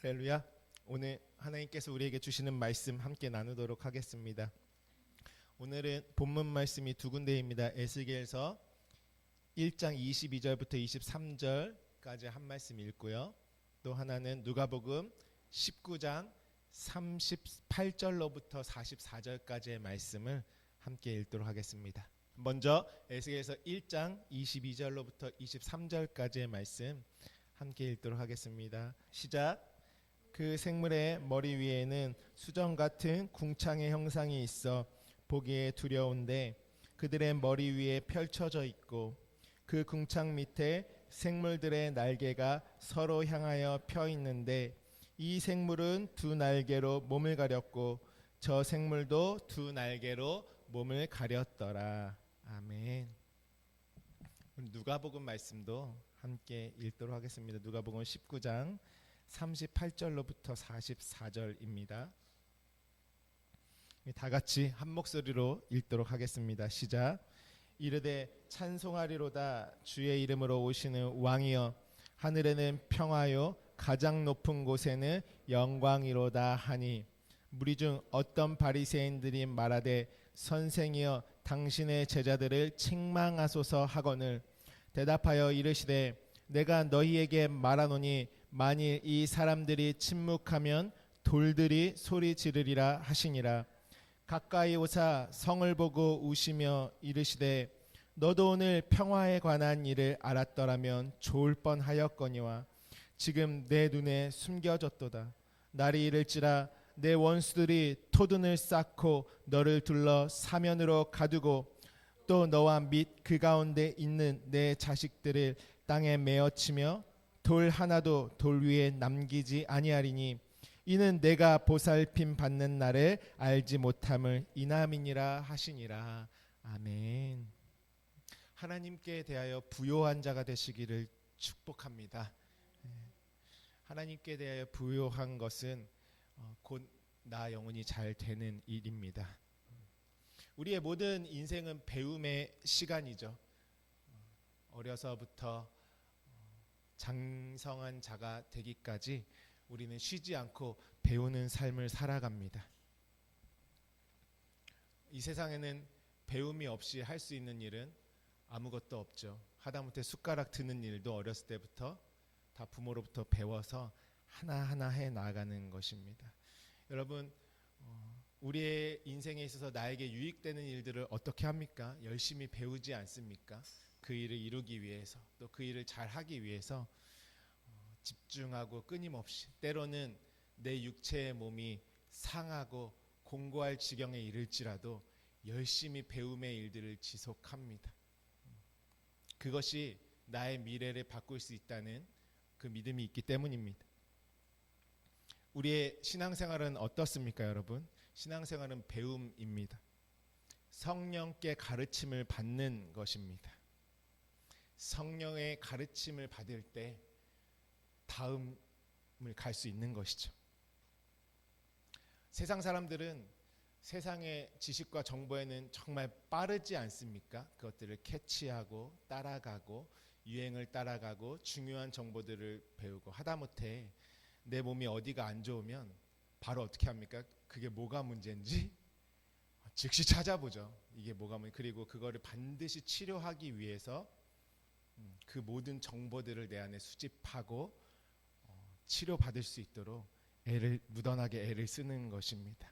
할렐루야. 오늘 하나님께서 우리에게 주시는 말씀 함께 나누도록 하겠습니다. 오늘은 본문 말씀이 두 군데입니다. 에스겔서 1장 22절부터 23절까지 한 말씀 읽고요. 또 하나는 누가복음 19장 38절로부터 44절까지의 말씀을 함께 읽도록 하겠습니다. 먼저 에스겔서 1장 22절로부터 23절까지의 말씀 함께 읽도록 하겠습니다. 시작. 그 생물의 머리 위에는 수정 같은 궁창의 형상이 있어 보기에 두려운데 그들의 머리 위에 펼쳐져 있고 그 궁창 밑에 생물들의 날개가 서로 향하여 펴 있는데 이 생물은 두 날개로 몸을 가렸고 저 생물도 두 날개로 몸을 가렸더라. 아멘. 누가복음 말씀도 함께 읽도록 하겠습니다. 누가복음 19장 38절로부터 44절입니다. 다 같이 한 목소리로 읽도록 하겠습니다. 시작. 이르되 찬송하리로다 주의 이름으로 오시는 왕이여 하늘에는 평화요 가장 높은 곳에는 영광이로다 하니 무리 중 어떤 바리새인들이 말하되 선생이여 당신의 제자들을 책망하소서 하거늘 대답하여 이르시되 내가 너희에게 말하노니 만일 이 사람들이 침묵하면 돌들이 소리 지르리라 하시니라. 가까이 오사 성을 보고 우시며 이르시되 너도 오늘 평화에 관한 일을 알았더라면 좋을 뻔하였거니와 지금 내 눈에 숨겨졌도다. 날이 이를지라 내 원수들이 토둔을 쌓고 너를 둘러 사면으로 가두고 또 너와 및 그 가운데 있는 내 자식들을 땅에 메어치며 돌 하나도 돌 위에 남기지 아니하리니 이는 내가 보살핌 받는 날을 알지 못함을 인함이니라 하시니라. 아멘. 하나님께 대하여 부요한 자가 되시기를 축복합니다. 하나님께 대하여 부요한 것은 곧 나 영혼이 잘 되는 일입니다. 우리의 모든 인생은 배움의 시간이죠. 어려서부터 장성한 자가 되기까지 우리는 쉬지 않고 배우는 삶을 살아갑니다. 이 세상에는 배움이 없이 할 수 있는 일은 아무것도 없죠. 하다못해 숟가락 드는 일도 어렸을 때부터 다 부모로부터 배워서 하나하나 해 나가는 것입니다. 여러분, 우리의 인생에 있어서 나에게 유익되는 일들을 어떻게 합니까? 열심히 배우지 않습니까? 그 일을 이루기 위해서 또 그 일을 잘 하기 위해서 집중하고 끊임없이 때로는 내 육체의 몸이 상하고 공고할 지경에 이를지라도 열심히 배움의 일들을 지속합니다. 그것이 나의 미래를 바꿀 수 있다는 그 믿음이 있기 때문입니다. 우리의 신앙생활은 어떻습니까, 여러분? 신앙생활은 배움입니다. 성령께 가르침을 받는 것입니다. 성령의 가르침을 받을 때 다음을 갈 수 있는 것이죠. 세상 사람들은 세상의 지식과 정보에는 정말 빠르지 않습니까? 그것들을 캐치하고 따라가고 유행을 따라가고 중요한 정보들을 배우고 하다못해 내 몸이 어디가 안 좋으면 바로 어떻게 합니까? 그게 뭐가 문제인지 즉시 찾아보죠. 이게 뭐가 문제. 그리고 그거를 반드시 치료하기 위해서 그 모든 정보들을 내 안에 수집하고 치료받을 수 있도록 무던하게 애를 쓰는 것입니다.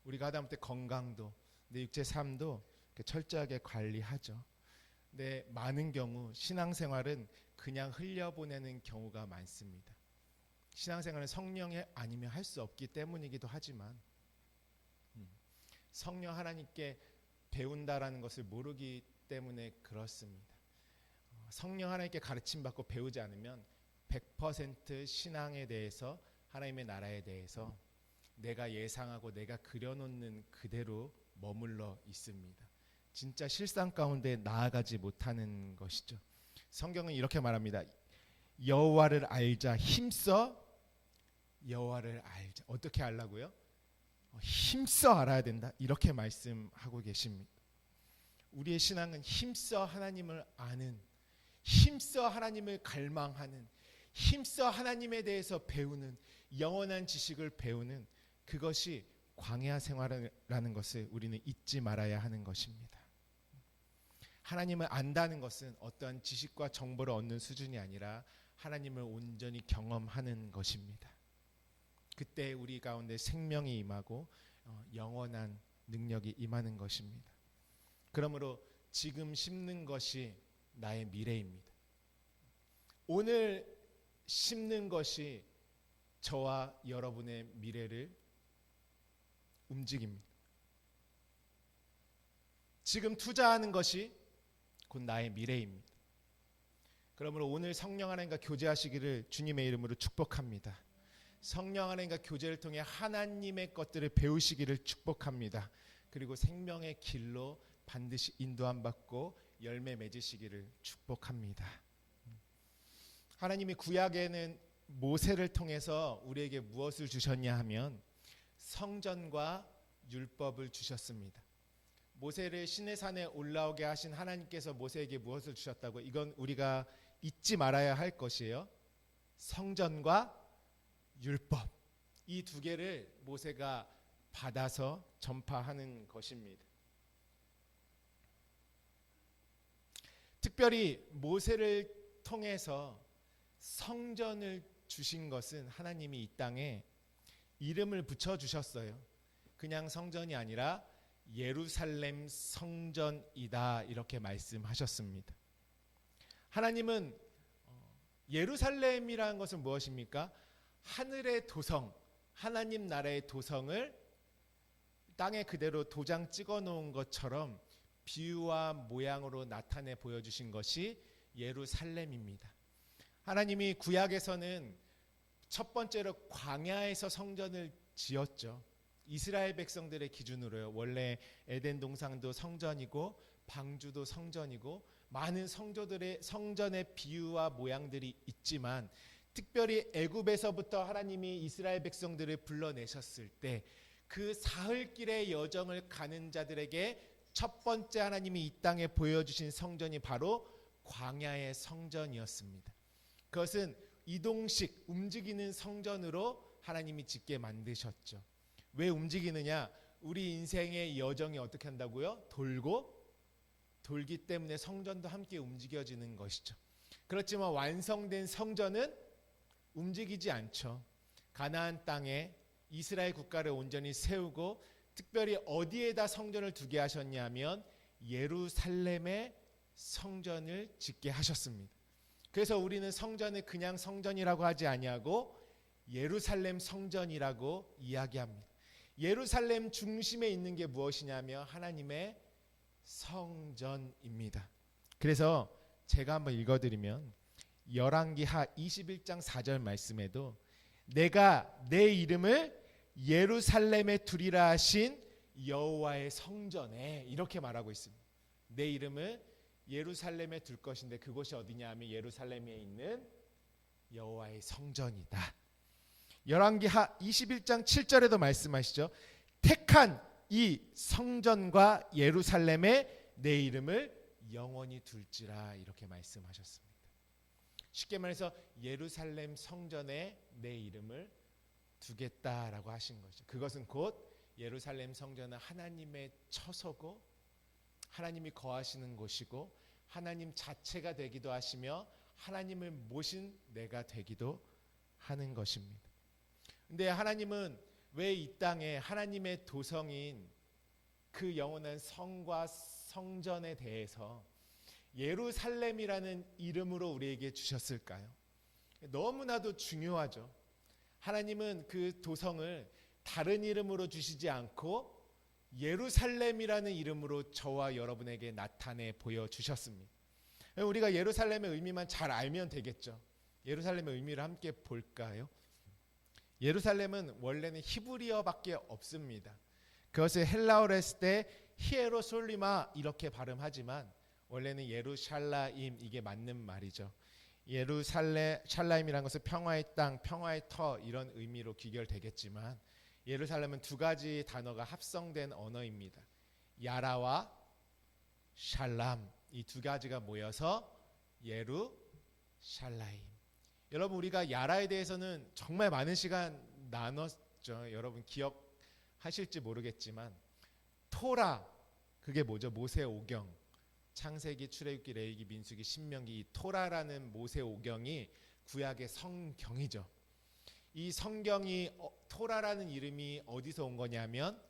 우리가 하다못해 건강도 내 육체 삶도 철저하게 관리하죠. 근데 많은 경우 신앙생활은 그냥 흘려보내는 경우가 많습니다. 신앙생활은 성령이 아니면 할 수 없기 때문이기도 하지만 성령 하나님께 배운다라는 것을 모르기 때문에 그렇습니다. 성령 하나님께 가르침받고 배우지 않으면 100% 신앙에 대해서 하나님의 나라에 대해서 내가 예상하고 내가 그려놓는 그대로 머물러 있습니다. 진짜 실상 가운데 나아가지 못하는 것이죠. 성경은 이렇게 말합니다. 여호와를 알자. 힘써 여호와를 알자. 어떻게 알라고요? 힘써 알아야 된다. 이렇게 말씀하고 계십니다. 우리의 신앙은 힘써 하나님을 아는, 힘써 하나님을 갈망하는, 힘써 하나님에 대해서 배우는 영원한 지식을 배우는 그것이 광야 생활이라는 것을 우리는 잊지 말아야 하는 것입니다. 하나님을 안다는 것은 어떠한 지식과 정보를 얻는 수준이 아니라 하나님을 온전히 경험하는 것입니다. 그때 우리 가운데 생명이 임하고 영원한 능력이 임하는 것입니다. 그러므로 지금 심는 것이 나의 미래입니다. 오늘 심는 것이 저와 여러분의 미래를 움직입니다. 지금 투자하는 것이 곧 나의 미래입니다. 그러므로 오늘 성령 하나님과 교제하시기를 주님의 이름으로 축복합니다. 성령 하나님과 교제를 통해 하나님의 것들을 배우시기를 축복합니다. 그리고 생명의 길로 반드시 인도함 받고 열매 맺으시기를 축복합니다. 하나님이 구약에는 모세를 통해서 우리에게 무엇을 주셨냐 하면 성전과 율법을 주셨습니다. 모세를 시내산에 올라오게 하신 하나님께서 모세에게 무엇을 주셨다고? 이건 우리가 잊지 말아야 할 것이에요. 성전과 율법, 이 두 개를 모세가 받아서 전파하는 것입니다. 특별히 모세를 통해서 성전을 주신 것은 하나님이 이 땅에 이름을 붙여주셨어요. 그냥 성전이 아니라 예루살렘 성전이다 이렇게 말씀하셨습니다. 하나님은 예루살렘이라는 것은 무엇입니까? 하늘의 도성, 하나님 나라의 도성을 땅에 그대로 도장 찍어 놓은 것처럼 비유와 모양으로 나타내 보여주신 것이 예루살렘입니다. 하나님이 구약에서는 첫 번째로 광야에서 성전을 지었죠. 이스라엘 백성들의 기준으로요. 원래 에덴 동산도 성전이고 방주도 성전이고 많은 성전의 비유와 모양들이 있지만 특별히 애굽에서부터 하나님이 이스라엘 백성들을 불러내셨을 때 그 사흘길의 여정을 가는 자들에게 첫 번째 하나님이 이 땅에 보여주신 성전이 바로 광야의 성전이었습니다. 그것은 이동식 움직이는 성전으로 하나님이 짓게 만드셨죠. 왜 움직이느냐? 우리 인생의 여정이 어떻게 한다고요? 돌기 때문에 성전도 함께 움직여지는 것이죠. 그렇지만 완성된 성전은 움직이지 않죠. 가나안 땅에 이스라엘 국가를 온전히 세우고 특별히 어디에다 성전을 두게 하셨냐면 예루살렘에 성전을 짓게 하셨습니다. 그래서 우리는 성전을 그냥 성전이라고 하지 아니하고 예루살렘 성전이라고 이야기합니다. 예루살렘 중심에 있는 게 무엇이냐면 하나님의 성전입니다. 그래서 제가 한번 읽어드리면 열왕기하 21장 4절 말씀에도 내가 내 이름을 예루살렘에 두리라 하신 여호와의 성전에 이렇게 말하고 있습니다. 내 이름을 예루살렘에 둘 것인데 그곳이 어디냐 하면 예루살렘에 있는 여호와의 성전이다. 열왕기하 21장 7절에도 말씀하시죠. 택한 이 성전과 예루살렘에 내 이름을 영원히 둘지라 이렇게 말씀하셨습니다. 쉽게 말해서 예루살렘 성전에 내 이름을 두겠다라고 하신 거죠. 그것은 곧 예루살렘 성전은 하나님의 처소고 하나님이 거하시는 곳이고 하나님 자체가 되기도 하시며 하나님을 모신 내가 되기도 하는 것입니다. 근데 하나님은 왜 이 땅에 하나님의 도성인 그 영원한 성과 성전에 대해서 예루살렘이라는 이름으로 우리에게 주셨을까요? 너무나도 중요하죠. 하나님은 그 도성을 다른 이름으로 주시지 않고 예루살렘이라는 이름으로 저와 여러분에게 나타내 보여주셨습니다. 우리가 예루살렘의 의미만 잘 알면 되겠죠. 예루살렘의 의미를 함께 볼까요? 예루살렘은 원래는 히브리어밖에 없습니다. 그것을 헬라어로 했을 때 히에로솔리마 이렇게 발음하지만 원래는 예루샬라임 이게 맞는 말이죠. 예루샬라임이라는 것은 평화의 땅, 평화의 터 이런 의미로 귀결되겠지만 예루살렘은 두 가지 단어가 합성된 언어입니다. 야라와 샬람 이 두 가지가 모여서 예루샬라임. 여러분 우리가 야라에 대해서는 정말 많은 시간 나눴죠. 여러분 기억하실지 모르겠지만 토라 그게 뭐죠? 모세오경, 창세기, 출애굽기, 레위기, 민수기, 신명기 이 토라라는 모세오경이 구약의 성경이죠. 이 성경이 토라라는 이름이 어디서 온 거냐면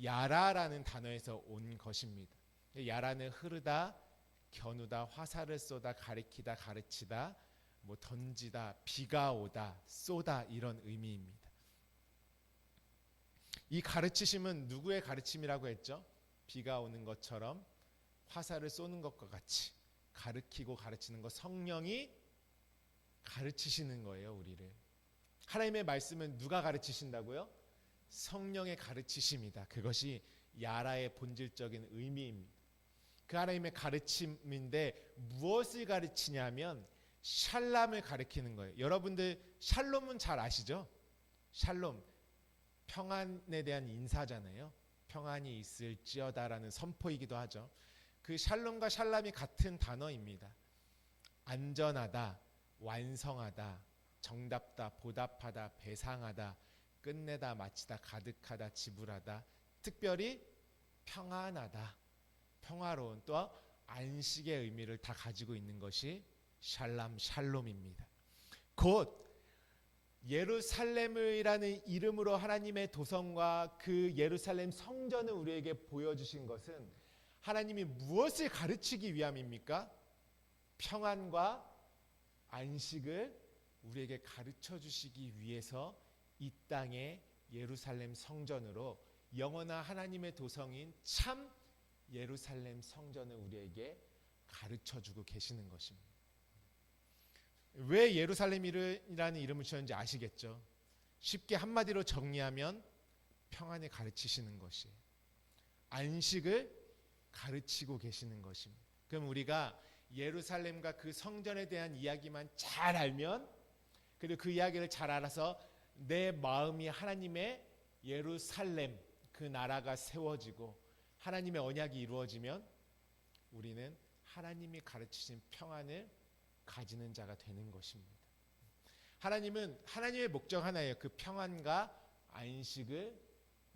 야라라는 단어에서 온 것입니다. 야라는 흐르다, 겨누다, 화살을 쏘다, 가리키다, 가르치다, 뭐 던지다, 비가 오다, 쏘다 이런 의미입니다. 이 가르치심은 누구의 가르침이라고 했죠? 비가 오는 것처럼 화살을 쏘는 것과 같이 가르치고 가르치는 것, 성령이 가르치시는 거예요, 우리를. 하나님의 말씀은 누가 가르치신다고요? 성령의 가르치심이다. 그것이 야라의 본질적인 의미입니다. 그 하나님의 가르침인데 무엇을 가르치냐면 샬롬을 가르치는 거예요. 여러분들 샬롬은 잘 아시죠? 샬롬, 평안에 대한 인사잖아요. 평안이 있을지어다라는 선포이기도 하죠. 그 샬롬과 샬람이 같은 단어입니다. 안전하다, 완성하다, 정답다, 보답하다, 배상하다, 끝내다, 마치다, 가득하다, 지불하다, 특별히 평안하다, 평화로운 또 안식의 의미를 다 가지고 있는 것이 샬람, 샬롬입니다. 곧 예루살렘이라는 이름으로 하나님의 도성과 그 예루살렘 성전을 우리에게 보여주신 것은 하나님이 무엇을 가르치기 위함입니까? 평안과 안식을 우리에게 가르쳐 주시기 위해서 이 땅의 예루살렘 성전으로 영원한 하나님의 도성인 참 예루살렘 성전을 우리에게 가르쳐 주고 계시는 것입니다. 왜 예루살렘이라는 이름을 지었는지 아시겠죠? 쉽게 한마디로 정리하면 평안을 가르치시는 것이에요. 안식을 가르치고 계시는 것입니다. 그럼 우리가 예루살렘과 그 성전에 대한 이야기만 잘 알면, 그리고 그 이야기를 잘 알아서 내 마음이 하나님의 예루살렘 그 나라가 세워지고 하나님의 언약이 이루어지면 우리는 하나님이 가르치신 평안을 가지는 자가 되는 것입니다. 하나님은 하나님의 목적 하나예요. 그 평안과 안식을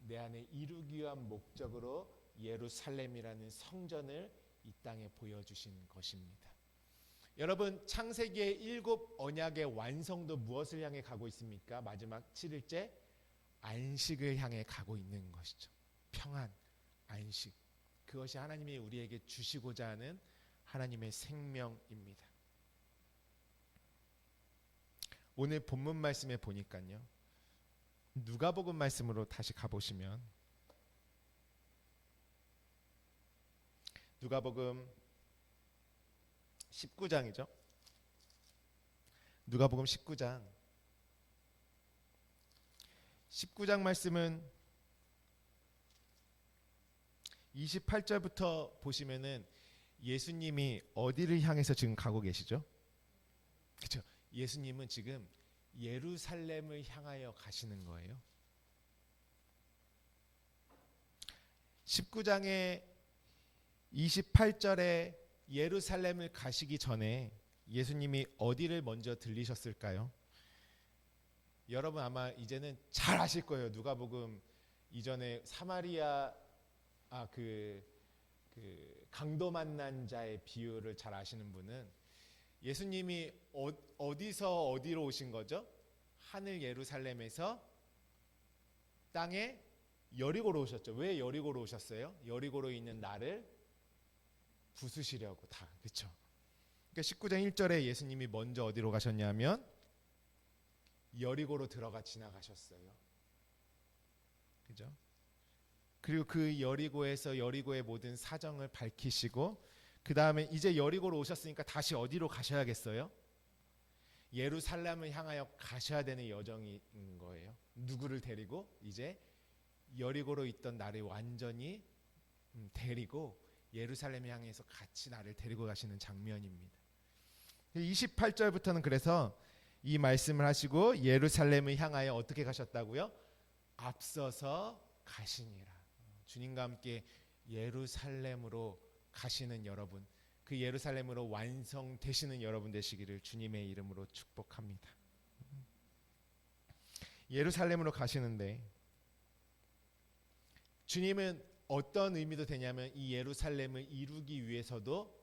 내 안에 이루기 위한 목적으로 예루살렘이라는 성전을 이 땅에 보여주신 것입니다. 여러분 창세기의 7 언약의 완성도 무엇을 향해 가고 있습니까? 마지막 7일째 안식을 향해 가고 있는 것이죠. 평안, 안식. 그것이 하나님이 우리에게 주시고자 하는 하나님의 생명입니다. 오늘 본문 말씀에 보니까요. 누가복음 말씀으로 다시 가보시면 누가복음 19장이죠. 누가복음 19장 19장 말씀은 28절부터 보시면은 예수님이 어디를 향해서 지금 가고 계시죠? 그렇죠. 예수님은 지금 예루살렘을 향하여 가시는 거예요. 19장의 28절에 예루살렘을 가시기 전에 예수님이 어디를 먼저 들리셨을까요? 여러분 아마 이제는 잘 아실 거예요. 누가복음 이전에 사마리아 그 강도 만난 자의 비유를 잘 아시는 분은 예수님이 어디서 어디로 오신 거죠? 하늘 예루살렘에서 땅에 여리고로 오셨죠. 왜 여리고로 오셨어요? 여리고로 있는 나를 부수시려고 다. 그렇죠? 그러니까 19장 1절에 예수님이 먼저 어디로 가셨냐면 여리고로 들어가 지나가셨어요. 그죠? 그리고 그 여리고에서 여리고의 모든 사정을 밝히시고 그 다음에 이제 여리고로 오셨으니까 다시 어디로 가셔야겠어요? 예루살렘을 향하여 가셔야 되는 여정인 거예요. 누구를 데리고? 이제 여리고로 있던 나를 완전히 데리고 예루살렘을 향해서 같이 나를 데리고 가시는 장면입니다. 28절부터는 그래서 이 말씀을 하시고 예루살렘을 향하여 어떻게 가셨다고요? 앞서서 가시니라. 주님과 함께 예루살렘으로 가시는 여러분, 그 예루살렘으로 완성되시는 여러분 되시기를 주님의 이름으로 축복합니다. 예루살렘으로 가시는데 주님은 어떤 의미도 되냐면 이 예루살렘을 이루기 위해서도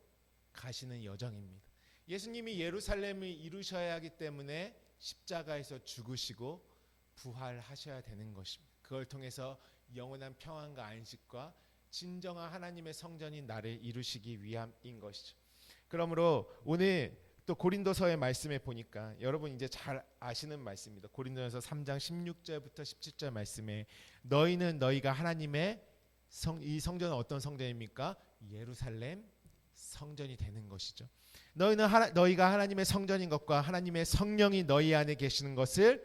가시는 여정입니다. 예수님이 예루살렘을 이루셔야 하기 때문에 십자가에서 죽으시고 부활하셔야 되는 것입니다. 그걸 통해서 영원한 평안과 안식과 진정한 하나님의 성전인 나를 이루시기 위함인 것이죠. 그러므로 오늘 또 고린도서의 말씀에 보니까 여러분 이제 잘 아시는 말씀입니다. 고린도전서 3장 16절부터 17절 말씀에 너희는 너희가 하나님의 이 성전은 어떤 성전입니까? 예루살렘 성전이 되는 것이죠. 너희가 하나님의 성전인 것과 하나님의 성령이 너희 안에 계시는 것을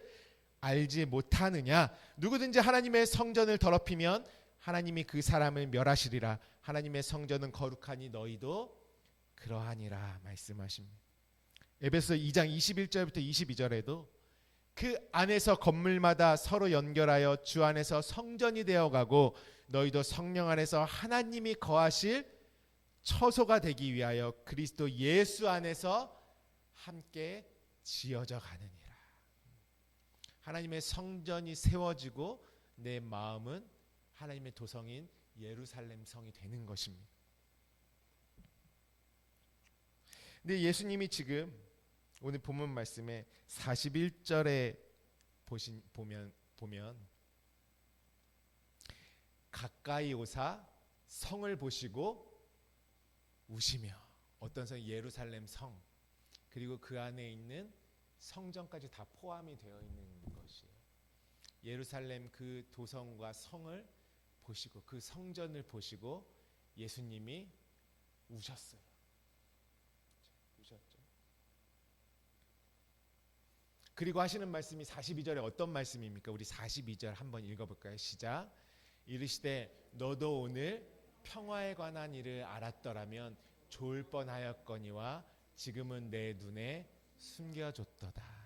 알지 못하느냐? 누구든지 하나님의 성전을 더럽히면 하나님이 그 사람을 멸하시리라. 하나님의 성전은 거룩하니 너희도 그러하니라 말씀하십니다. 에베소 2장 21절부터 22절에도 그 안에서 건물마다 서로 연결하여 주 안에서 성전이 되어가고 너희도 성령 안에서 하나님이 거하실 처소가 되기 위하여 그리스도 예수 안에서 함께 지어져 가느니라. 하나님의 성전이 세워지고 내 마음은 하나님의 도성인 예루살렘 성이 되는 것입니다. 근데 예수님이 지금 오늘 본문 말씀에 41절에 보면 가까이 오사 성을 보시고 우시며, 어떤 성? 예루살렘 성, 그리고 그 안에 있는 성전까지 다 포함이 되어 있는 것이에요. 예루살렘 그 도성과 성을 보시고 그 성전을 보시고 예수님이 우셨어요. 우셨죠. 그리고 하시는 말씀이 42절에 어떤 말씀입니까? 우리 42절 한번 읽어볼까요? 시작. 이르시되 너도 오늘 평화에 관한 일을 알았더라면 좋을 뻔하였거니와 지금은 내 눈에 숨겨졌도다.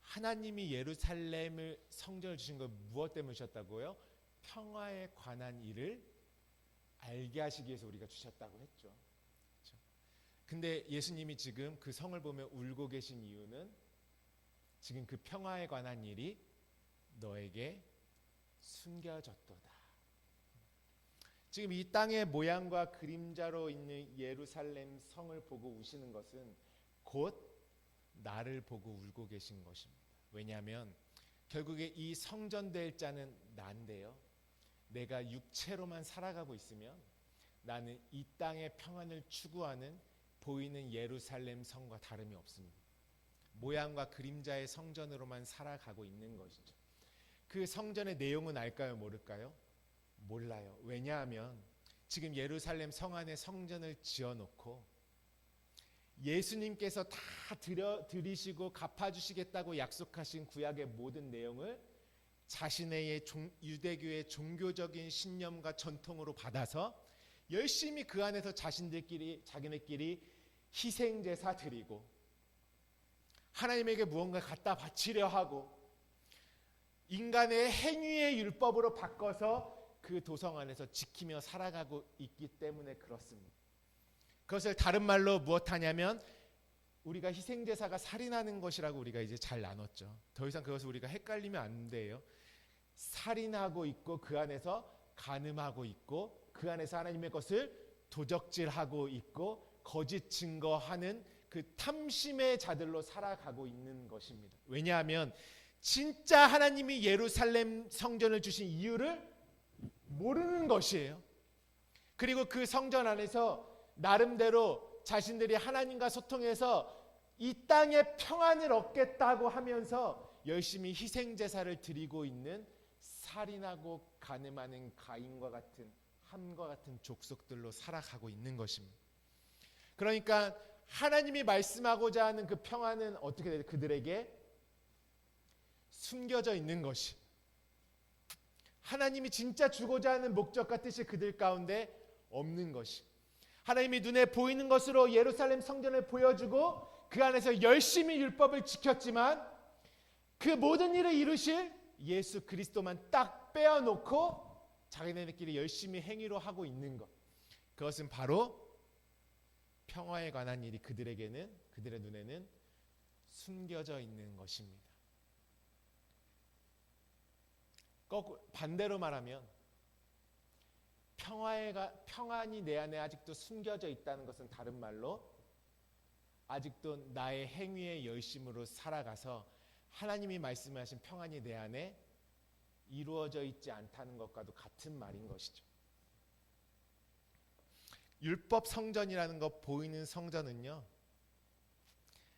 하나님이 예루살렘을 성전을 주신 거 무엇 때문에 주셨다고요? 평화에 관한 일을 알게 하시기 위해서 우리가 주셨다고 했죠. 그렇죠? 근데 예수님이 지금 그 성을 보며 울고 계신 이유는 지금 그 평화에 관한 일이 너에게 숨겨졌도다. 지금 이 땅의 모양과 그림자로 있는 예루살렘 성을 보고 우시는 것은 곧 나를 보고 울고 계신 것입니다. 왜냐하면 결국에 이 성전될 자는 난데요. 내가 육체로만 살아가고 있으면 나는 이 땅의 평안을 추구하는 보이는 예루살렘 성과 다름이 없습니다. 모양과 그림자의 성전으로만 살아가고 있는 것이죠. 그 성전의 내용은 알까요? 모를까요? 몰라요. 왜냐하면 지금 예루살렘 성 안에 성전을 지어놓고 예수님께서 다 드리시고 갚아주시겠다고 약속하신 구약의 모든 내용을 자신의 유대교의 종교적인 신념과 전통으로 받아서 열심히 그 안에서 자기네끼리 희생제사 드리고 하나님에게 무언가 갖다 바치려 하고 인간의 행위의 율법으로 바꿔서 그 도성 안에서 지키며 살아가고 있기 때문에 그렇습니다. 그것을 다른 말로 무엇하냐면 우리가 희생제사가 살인하는 것이라고 우리가 이제 잘 나눴죠. 더 이상 그것을 우리가 헷갈리면 안 돼요. 살인하고 있고 그 안에서 간음하고 있고 그 안에서 하나님의 것을 도적질하고 있고 거짓 증거하는 그 탐심의 자들로 살아가고 있는 것입니다. 왜냐하면 진짜 하나님이 예루살렘 성전을 주신 이유를 모르는 것이에요. 그리고 그 성전 안에서 나름대로 자신들이 하나님과 소통해서 이 땅에 평안을 얻겠다고 하면서 열심히 희생제사를 드리고 있는 살인하고 간음하는 가인과 같은 함과 같은 족속들로 살아가고 있는 것입니다. 그러니까 하나님이 말씀하고자 하는 그 평안은 어떻게 돼요? 그들에게 숨겨져 있는 것이, 하나님이 진짜 주고자 하는 목적과 뜻이 그들 가운데 없는 것이, 하나님이 눈에 보이는 것으로 예루살렘 성전을 보여주고 그 안에서 열심히 율법을 지켰지만 그 모든 일을 이루실 예수 그리스도만 딱 빼어놓고 자기네들끼리 열심히 행위로 하고 있는 것, 그것은 바로 평화에 관한 일이 그들의 눈에는 숨겨져 있는 것입니다. 반대로 말하면 평안이 내 안에 아직도 숨겨져 있다는 것은 다른 말로 아직도 나의 행위의 열심으로 살아가서 하나님이 말씀하신 평안이 내 안에 이루어져 있지 않다는 것과도 같은 말인 것이죠. 율법 성전이라는 것, 보이는 성전은요,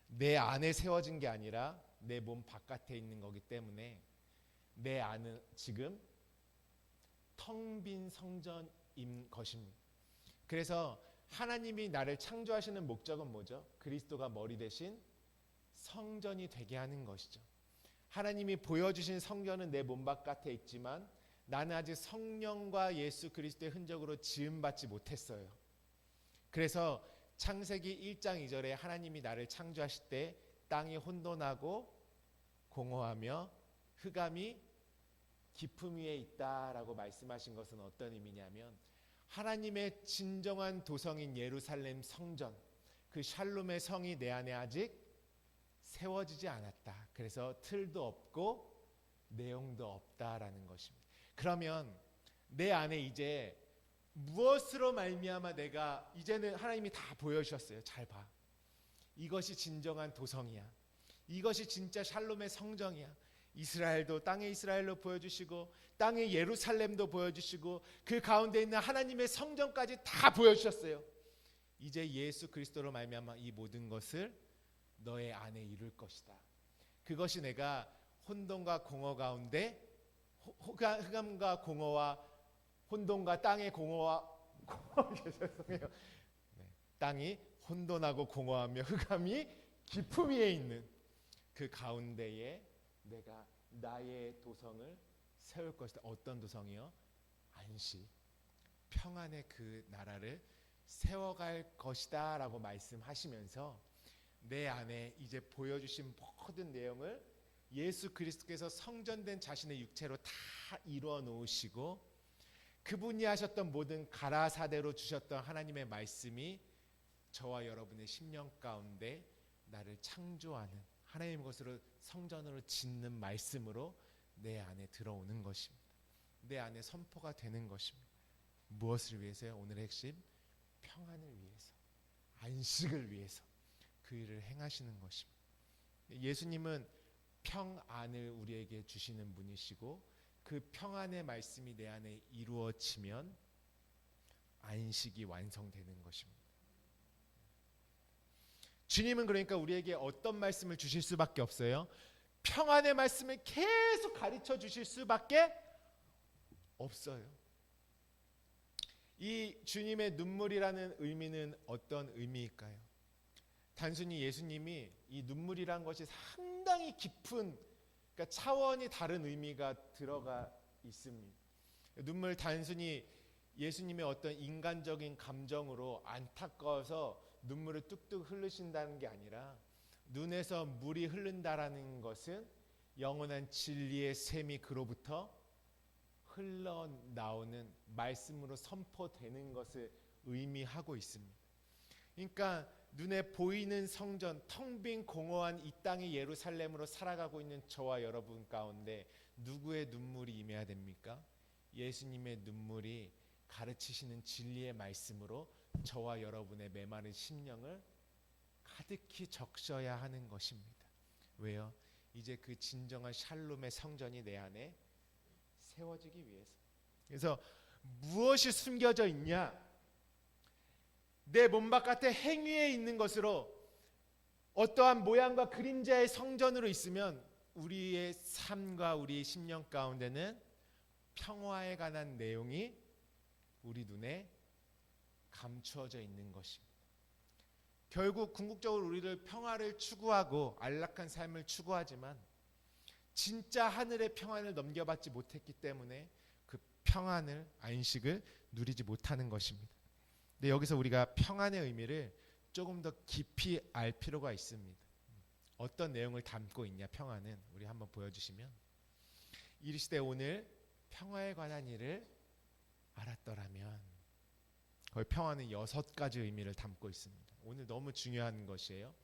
내 안에 세워진 게 아니라 내 몸 바깥에 있는 거기 때문에 내 안은 지금 텅 빈 성전인 것입니다. 그래서 하나님이 나를 창조하시는 목적은 뭐죠? 그리스도가 머리 대신 성전이 되게 하는 것이죠. 하나님이 보여주신 성전은 내 몸 바깥에 있지만 나는 아직 성령과 예수 그리스도의 흔적으로 지음받지 못했어요. 그래서 창세기 1장 2절에 하나님이 나를 창조하실 때 땅이 혼돈하고 공허하며 흑암이 깊음 위에 있다라고 말씀하신 것은 어떤 의미냐면 하나님의 진정한 도성인 예루살렘 성전, 그 샬롬의 성이 내 안에 아직 세워지지 않았다. 그래서 틀도 없고 내용도 없다라는 것입니다. 그러면 내 안에 이제 무엇으로 말미암아 내가 이제는 하나님이 다 보여주셨어요. 잘 봐. 이것이 진정한 도성이야. 이것이 진짜 샬롬의 성정이야. 이스라엘도 땅의 이스라엘로 보여주시고 땅의 예루살렘도 보여주시고 그 가운데 있는 하나님의 성전까지 다 보여주셨어요. 이제 예수 그리스도로 말미암아 이 모든 것을 너의 안에 이룰 것이다. 그것이 내가 혼돈과 공허 가운데 흑암과 공허와 혼돈과 땅의 공허와 죄송해요. 땅이 혼돈하고 공허하며 흑암이 깊음 위에 있는 그 가운데에 내가 나의 도성을 세울 것이다. 어떤 도성이요? 안식, 평안의 그 나라를 세워갈 것이다 라고 말씀하시면서 내 안에 이제 보여주신 모든 내용을 예수 그리스도께서 성전된 자신의 육체로 다 이루어 놓으시고 그분이 하셨던 모든 가라사대로 주셨던 하나님의 말씀이 저와 여러분의 심령 가운데 나를 창조하는 하나님의 것으로 성전으로 짓는 말씀으로 내 안에 들어오는 것입니다. 내 안에 선포가 되는 것입니다. 무엇을 위해서요? 오늘의 핵심, 평안을 위해서, 안식을 위해서 그 일을 행하시는 것입니다. 예수님은 평안을 우리에게 주시는 분이시고 그 평안의 말씀이 내 안에 이루어지면 안식이 완성되는 것입니다. 주님은 그러니까 우리에게 어떤 말씀을 주실 수밖에 없어요? 평안의 말씀을 계속 가르쳐 주실 수밖에 없어요. 이 주님의 눈물이라는 의미는 어떤 의미일까요? 단순히 예수님이 이 눈물이란 것이 상당히 깊은, 그러니까 차원이 다른 의미가 들어가 있습니다. 눈물 단순히 예수님의 어떤 인간적인 감정으로 안타까워서 눈물을 뚝뚝 흘리신다는 게 아니라 눈에서 물이 흐른다라는 것은 영원한 진리의 샘이 그로부터 흘러나오는 말씀으로 선포되는 것을 의미하고 있습니다. 그러니까 눈에 보이는 성전, 텅 빈 공허한 이 땅의 예루살렘으로 살아가고 있는 저와 여러분 가운데 누구의 눈물이 임해야 됩니까? 예수님의 눈물이 가르치시는 진리의 말씀으로 저와 여러분의 메마른 심령을 가득히 적셔야 하는 것입니다. 왜요? 이제 그 진정한 샬롬의 성전이 내 안에 세워지기 위해서. 그래서 무엇이 숨겨져 있냐? 내 몸 바깥에 행위에 있는 것으로 어떠한 모양과 그림자의 성전으로 있으면 우리의 삶과 우리의 심령 가운데는 평화에 관한 내용이 우리 눈에 감추어져 있는 것입니다. 결국 궁극적으로 우리를 평화를 추구하고 안락한 삶을 추구하지만 진짜 하늘의 평안을 넘겨받지 못했기 때문에 그 평안을, 안식을 누리지 못하는 것입니다. 근데 여기서 우리가 평안의 의미를 조금 더 깊이 알 필요가 있습니다. 어떤 내용을 담고 있냐, 평안은. 우리 한번 보여주시면, 이르시되 오늘 평화에 관한 일을 알았더라면, 거의 평화는 6가지 의미를 담고 있습니다. 오늘 너무 중요한 것이에요.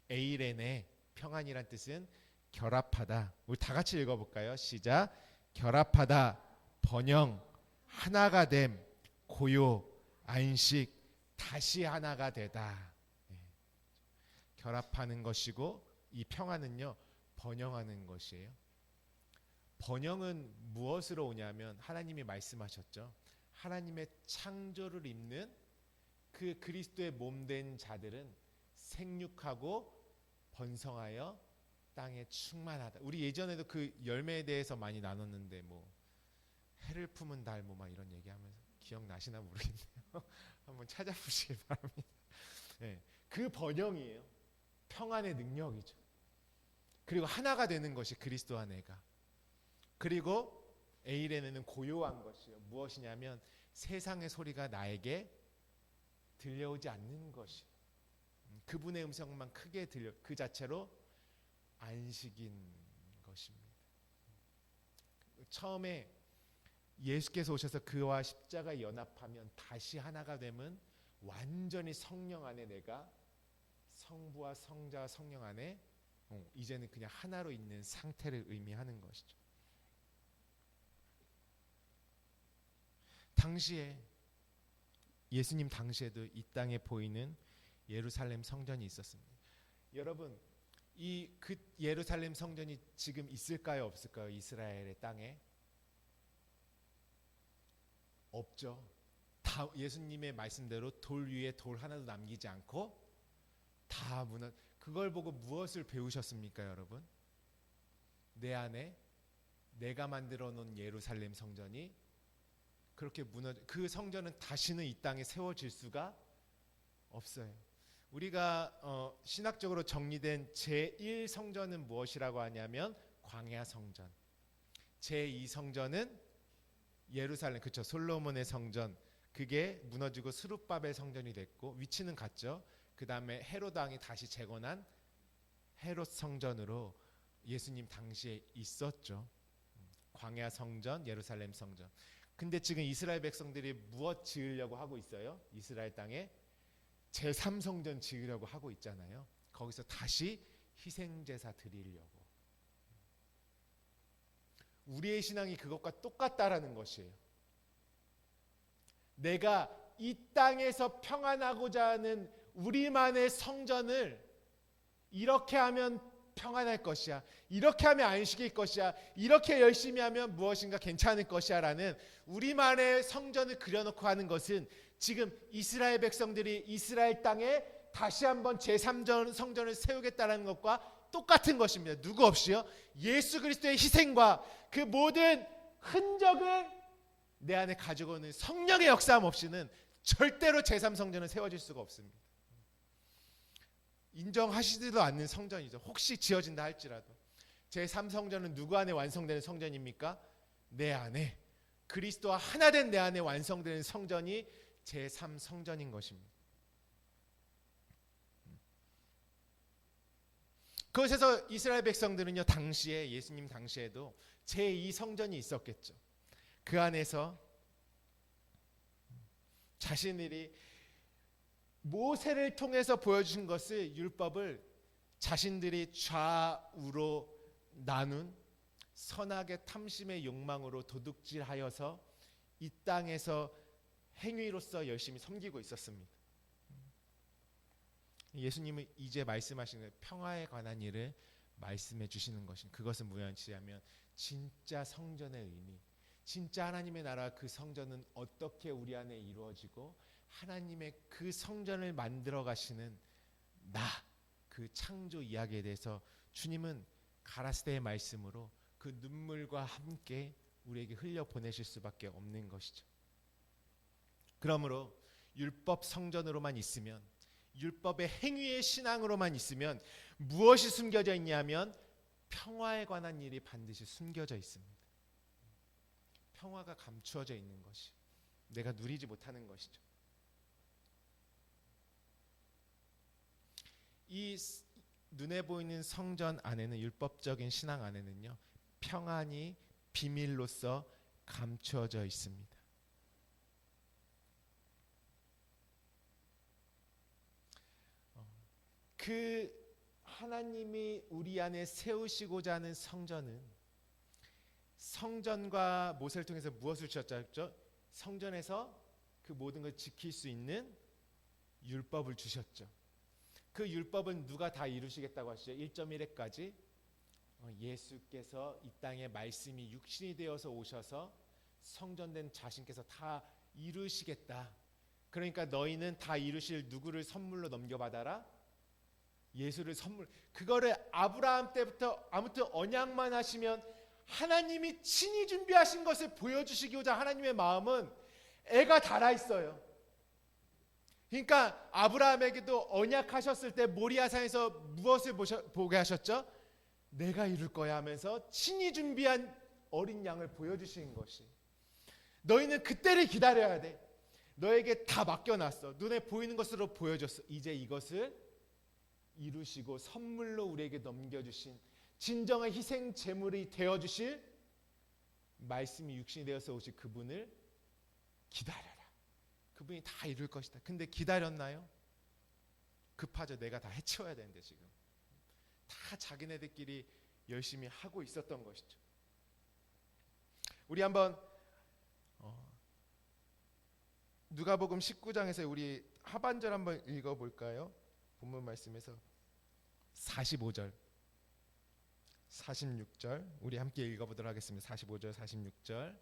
에이레네, 평안이란 뜻은 결합하다. 우리 다 같이 읽어볼까요? 시작. 결합하다, 번영, 하나가 됨, 고요, 안식, 다시 하나가 되다. 결합하는 것이고, 이 평안은요 번영하는 것이에요. 번영은 무엇으로 오냐면 하나님이 말씀하셨죠. 하나님의 창조를 입는 그 그리스도의 몸된 자들은 생육하고 번성하여 땅에 충만하다. 우리 예전에도 그 열매에 대해서 많이 나눴는데 뭐 해를 품은 달 뭐 막 이런 얘기하면서 기억나시나 모르겠네요. 한번 찾아보시기 바랍니다. 네, 그 번영이에요. 평안의 능력이죠. 그리고 하나가 되는 것이 그리스도와 내가. 그리고 에이레네는 고요한 것이요. 무엇이냐면 세상의 소리가 나에게 들려오지 않는 것이. 그분의 음성만 크게 들려 그 자체로 안식인 것입니다. 처음에 예수께서 오셔서 그와 십자가 연합하면 다시 하나가 되면 완전히 성령 안에 내가 성부와 성자와 성령 안에 이제는 그냥 하나로 있는 상태를 의미하는 것이죠. 당시에 예수님 당시에도 이 땅에 보이는 예루살렘 성전이 있었습니다. 여러분, 이 그 예루살렘 성전이 지금 있을까요, 없을까요? 이스라엘의 땅에 없죠. 다 예수님의 말씀대로 돌 위에 돌 하나도 남기지 않고 다 무너. 그걸 보고 무엇을 배우셨습니까, 여러분? 내 안에 내가 만들어 놓은 예루살렘 성전이 그렇게 그 성전은 다시는 이 땅에 세워질 수가 없어요. 우리가 신학적으로 정리된 제1성전은 무엇이라고 하냐면 광야 성전. 제2성전은 예루살렘, 그렇죠. 솔로몬의 성전. 그게 무너지고 스룹바벨 성전이 됐고 위치는 같죠. 그 다음에 헤롯 왕이 다시 재건한 헤롯 성전으로 예수님 당시에 있었죠. 광야 성전, 예루살렘 성전. 근데 지금 이스라엘 백성들이 무엇 지으려고 하고 있어요? 이스라엘 땅에 제3성전 지으려고 하고 있잖아요. 거기서 다시 희생제사 드리려고. 우리의 신앙이 그것과 똑같다라는 것이에요. 내가 이 땅에서 평안하고자 하는 우리만의 성전을 이렇게 하면 평안할 것이야. 이렇게 하면 안식일 것이야. 이렇게 열심히 하면 무엇인가 괜찮을 것이야 라는 우리만의 성전을 그려놓고 하는 것은 지금 이스라엘 백성들이 이스라엘 땅에 다시 한번 제3성전을 세우겠다는 것과 똑같은 것입니다. 누구 없이요? 예수 그리스도의 희생과 그 모든 흔적을 내 안에 가지고 오는 성령의 역사함 없이는 절대로 제3성전은 세워질 수가 없습니다. 인정하시지도 않는 성전이죠. 혹시 지어진다 할지라도. 제3성전은 누구 안에 완성되는 성전입니까? 내 안에 그리스도와 하나 된 내 안에 완성되는 성전이 제3성전인 것입니다. 그것에서 이스라엘 백성들은요, 당시에 예수님 당시에도 제2성전이 있었겠죠. 그 안에서 자신들이 모세를 통해서 보여주신 것을 율법을 자신들이 좌우로 나눈 선악의 탐심의 욕망으로 도둑질하여서 이 땅에서 행위로서 열심히 섬기고 있었습니다. 예수님은 이제 말씀하시는 평화에 관한 일을 말씀해 주시는 것입니다. 그것은 무엇이냐면 진짜 성전의 의미, 진짜 하나님의 나라 그 성전은 어떻게 우리 안에 이루어지고 하나님의 그 성전을 만들어 가시는 나, 그 창조 이야기에 대해서 주님은 가라스데의 말씀으로 그 눈물과 함께 우리에게 흘려 보내실 수밖에 없는 것이죠. 그러므로 율법 성전으로만 있으면, 율법의 행위의 신앙으로만 있으면 무엇이 숨겨져 있냐면 평화에 관한 일이 반드시 숨겨져 있습니다. 평화가 감추어져 있는 것이 내가 누리지 못하는 것이죠. 이 눈에 보이는 성전 안에는, 율법적인 신앙 안에는요, 평안이 비밀로서 감추어져 있습니다. 그 하나님이 우리 안에 세우시고자 하는 성전과 모세를 통해서 무엇을 주셨죠? 성전에서 그 모든 걸 지킬 수 있는 율법을 주셨죠. 그 율법은 누가 다 이루시겠다고 하시죠? 1.1회까지 예수께서 이 땅에 말씀이 육신이 되어서 오셔서 성전된 자신께서 다 이루시겠다. 그러니까 너희는 다 이루실 누구를 선물로 넘겨받아라? 예수를 선물. 그거를 아브라함 때부터 아무튼 언약만 하시면 하나님이 친히 준비하신 것을 보여주시고자 하나님의 마음은 애가 달아 있어요. 그러니까 아브라함에게도 언약하셨을 때 모리아산에서 무엇을 보게 하셨죠? 내가 이룰 거야 하면서 친히 준비한 어린 양을 보여주신 것이. 너희는 그때를 기다려야 돼. 너에게 다 맡겨놨어. 눈에 보이는 것으로 보여줬어. 이제 이것을 이루시고 선물로 우리에게 넘겨주신 진정한 희생 제물이 되어주실 말씀이 육신이 되어서 오실 그분을 기다려라. 그분이 다 이룰 것이다. 근데 기다렸나요? 급하죠. 내가 다 해치워야 되는데 지금 다 자기네들끼리 열심히 하고 있었던 것이죠. 우리 한번 누가복음 19장에서 우리 하반절 한번 읽어볼까요? 본문 말씀에서 45절 46절 우리 함께 읽어보도록 하겠습니다. 45절 46절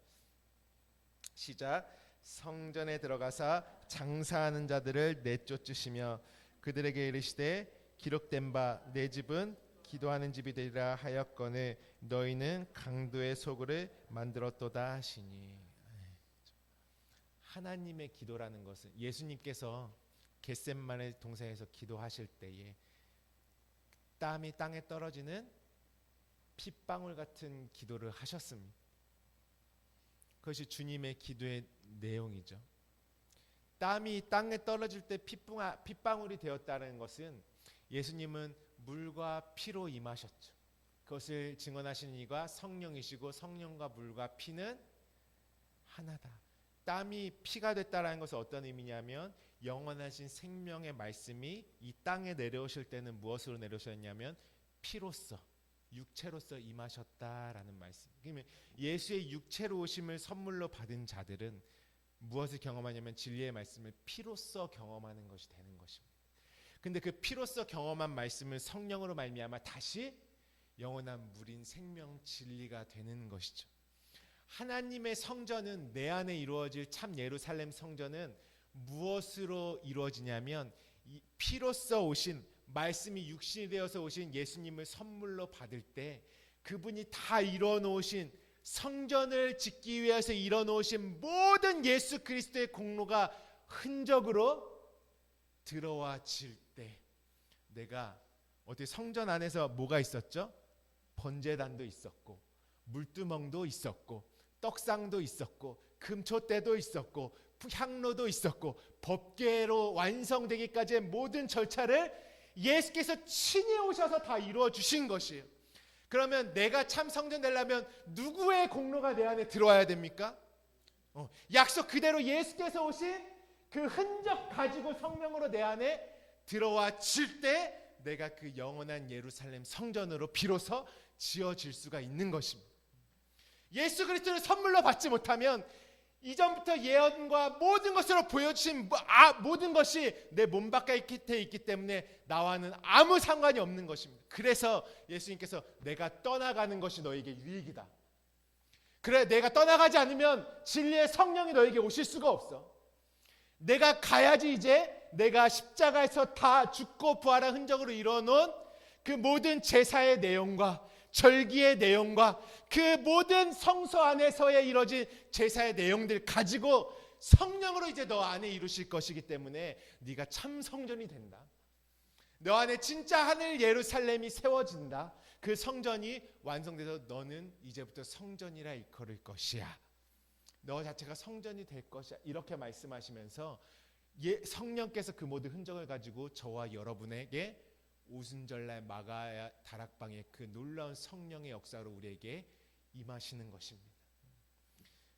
시작. 성전에 들어가사 장사하는 자들을 내쫓으시며 그들에게 이르시되 기록된 바 내 집은 기도하는 집이 되리라 하였거늘 너희는 강도의 소굴을 만들었도다 하시니. 하나님의 기도라는 것은 예수님께서 겟세마네 동산에서 기도하실 때에 땀이 땅에 떨어지는 핏방울 같은 기도를 하셨습니다. 그것이 주님의 기도의 내용이죠. 땀이 땅에 떨어질 때 핏방울이 되었다는 것은 예수님은 물과 피로 임하셨죠. 그것을 증언하시는 이가 성령이시고 성령과 물과 피는 하나다. 땀이 피가 됐다는 것은 어떤 의미냐면 영원하신 생명의 말씀이 이 땅에 내려오실 때는 무엇으로 내려오셨냐면 피로써 육체로서 임하셨다라는 말씀. 그러면 예수의 육체로 오심을 선물로 받은 자들은 무엇을 경험하냐면 진리의 말씀을 피로써 경험하는 것이 되는 것입니다. 근데 그 피로써 경험한 말씀을 성령으로 말미암아 다시 영원한 물인 생명 진리가 되는 것이죠. 하나님의 성전은 내 안에 이루어질 참 예루살렘 성전은 무엇으로 이루어지냐면 이 피로써 오신 말씀이 육신이 되어서 오신 예수님을 선물로 받을 때 그분이 다 이뤄놓으신 성전을 짓기 위해서 이뤄놓으신 모든 예수 그리스도의 공로가 흔적으로 들어와질 때 내가 어디 성전 안에서 뭐가 있었죠? 번제단도 있었고 물두멍도 있었고 떡상도 있었고 금초대도 있었고 향로도 있었고 법궤로 완성되기까지의 모든 절차를 예수께서 친히 오셔서 다 이루어 주신 것이에요. 그러면 내가 참 성전 되려면 누구의 공로가 내 안에 들어와야 됩니까? 약속 그대로 예수께서 오신 그 흔적 가지고 성령으로 내 안에 들어와질 때 내가 그 영원한 예루살렘 성전으로 비로소 지어질 수가 있는 것입니다. 예수 그리스도를 선물로 받지 못하면 이전부터 예언과 모든 것으로 보여주신 모든 것이 내 몸 바깥에 있기 때문에 나와는 아무 상관이 없는 것입니다. 그래서 예수님께서 내가 떠나가는 것이 너에게 유익이다. 그래 내가 떠나가지 않으면 진리의 성령이 너에게 오실 수가 없어. 내가 가야지 이제 내가 십자가에서 다 죽고 부활한 흔적으로 이뤄놓은 그 모든 제사의 내용과 절기의 내용과 그 모든 성소 안에서의 이루어진 제사의 내용들 가지고 성령으로 이제 너 안에 이루실 것이기 때문에 네가 참 성전이 된다. 너 안에 진짜 하늘 예루살렘이 세워진다. 그 성전이 완성돼서 너는 이제부터 성전이라 일컬을 것이야. 너 자체가 성전이 될 것이야. 이렇게 말씀하시면서 성령께서 그 모든 흔적을 가지고 저와 여러분에게 오순절날 마가 다락방의 그 놀라운 성령의 역사로 우리에게 임하시는 것입니다.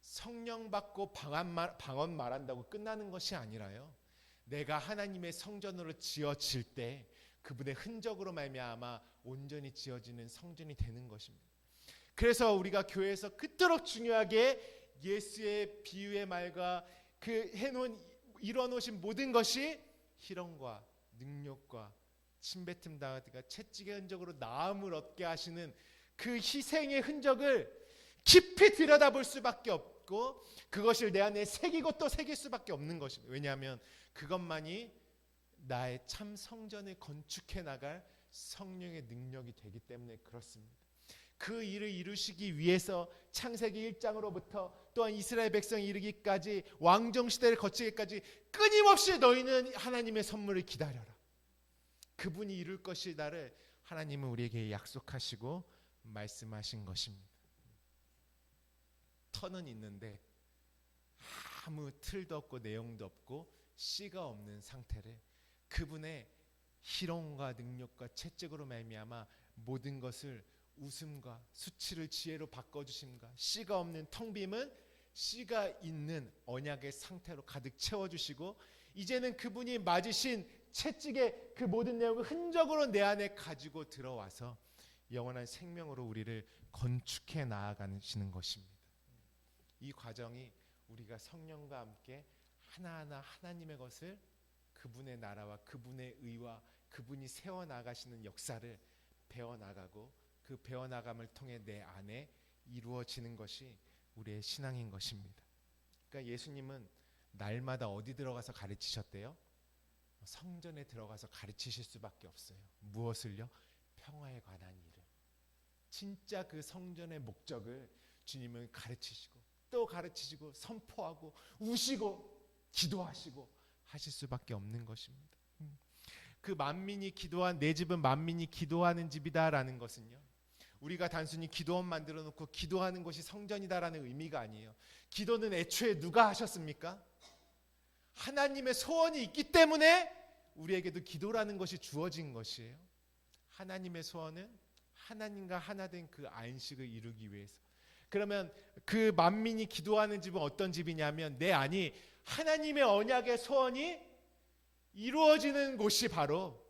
성령 받고 방언 말한다고 끝나는 것이 아니라요. 내가 하나님의 성전으로 지어질 때 그분의 흔적으로 말미암아 온전히 지어지는 성전이 되는 것입니다. 그래서 우리가 교회에서 그토록 중요하게 예수의 비유의 말과 그 해놓은 이뤄놓으신 모든 것이 희롱과 능욕과 침뱉음 당하기가 채찍의 흔적으로 나음을 얻게 하시는 그 희생의 흔적을 깊이 들여다볼 수밖에 없고 그것을 내 안에 새기고 또 새길 수밖에 없는 것입니다. 왜냐하면 그것만이 나의 참 성전을 건축해 나갈 성령의 능력이 되기 때문에 그렇습니다. 그 일을 이루시기 위해서 창세기 1장으로부터 또한 이스라엘 백성이 이르기까지 왕정시대를 거치기까지 끊임없이 너희는 하나님의 선물을 기다려라. 그분이 이룰 것이다를 하나님은 우리에게 약속하시고 말씀하신 것입니다. 터는 있는데 아무 틀도 없고 내용도 없고 씨가 없는 상태를 그분의 희롱과 능력과 채찍으로 말미암아 모든 것을 웃음과 수치를 지혜로 바꿔주심과 씨가 없는 텅 빔은 씨가 있는 언약의 상태로 가득 채워주시고 이제는 그분이 맞으신 채찍의 그 모든 내용을 흔적으로 내 안에 가지고 들어와서 영원한 생명으로 우리를 건축해 나아가시는 것입니다. 이 과정이 우리가 성령과 함께 하나하나 하나님의 것을 그분의 나라와 그분의 의와 그분이 세워나가시는 역사를 배워나가고 그 배워나감을 통해 내 안에 이루어지는 것이 우리의 신앙인 것입니다. 그러니까 예수님은 날마다 어디 들어가서 가르치셨대요? 성전에 들어가서 가르치실 수밖에 없어요. 무엇을요? 평화에 관한 일을. 진짜 그 성전의 목적을 주님은 가르치시고 또 가르치시고 선포하고 우시고 기도하시고 하실 수밖에 없는 것입니다. 그 만민이 기도한 내 집은 만민이 기도하는 집이다라는 것은요. 우리가 단순히 기도원 만들어 놓고 기도하는 것이 성전이다라는 의미가 아니에요. 기도는 애초에 누가 하셨습니까? 하나님의 소원이 있기 때문에 우리에게도 기도라는 것이 주어진 것이에요. 하나님의 소원은 하나님과 하나 된 그 안식을 이루기 위해서. 그러면 그 만민이 기도하는 집은 어떤 집이냐면 내 안이 하나님의 언약의 소원이 이루어지는 곳이 바로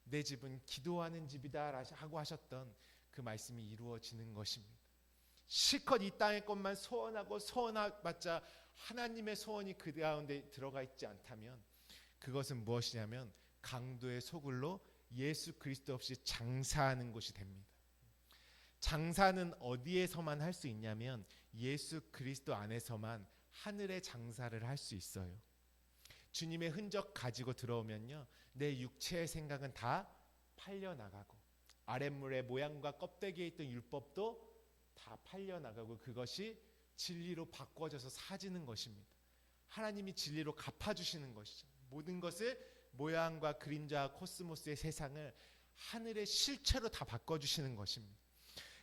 내 집은 기도하는 집이다 하고 하셨던 그 말씀이 이루어지는 것입니다. 실컷 이 땅의 것만 소원하고 소원해봤자 하나님의 소원이 그 가운데 들어가 있지 않다면 그것은 무엇이냐면 강도의 소굴로 예수 그리스도 없이 장사하는 곳이 됩니다. 장사는 어디에서만 할 수 있냐면 예수 그리스도 안에서만 하늘의 장사를 할 수 있어요. 주님의 흔적 가지고 들어오면요, 내 육체의 생각은 다 팔려나가고 아랫물의 모양과 껍데기에 있던 율법도 다 팔려나가고 그것이 진리로 바꿔져서 사지는 것입니다. 하나님이 진리로 갚아주시는 것이죠. 모든 것을 모양과 그림자 코스모스의 세상을 하늘의 실체로 다 바꿔주시는 것입니다.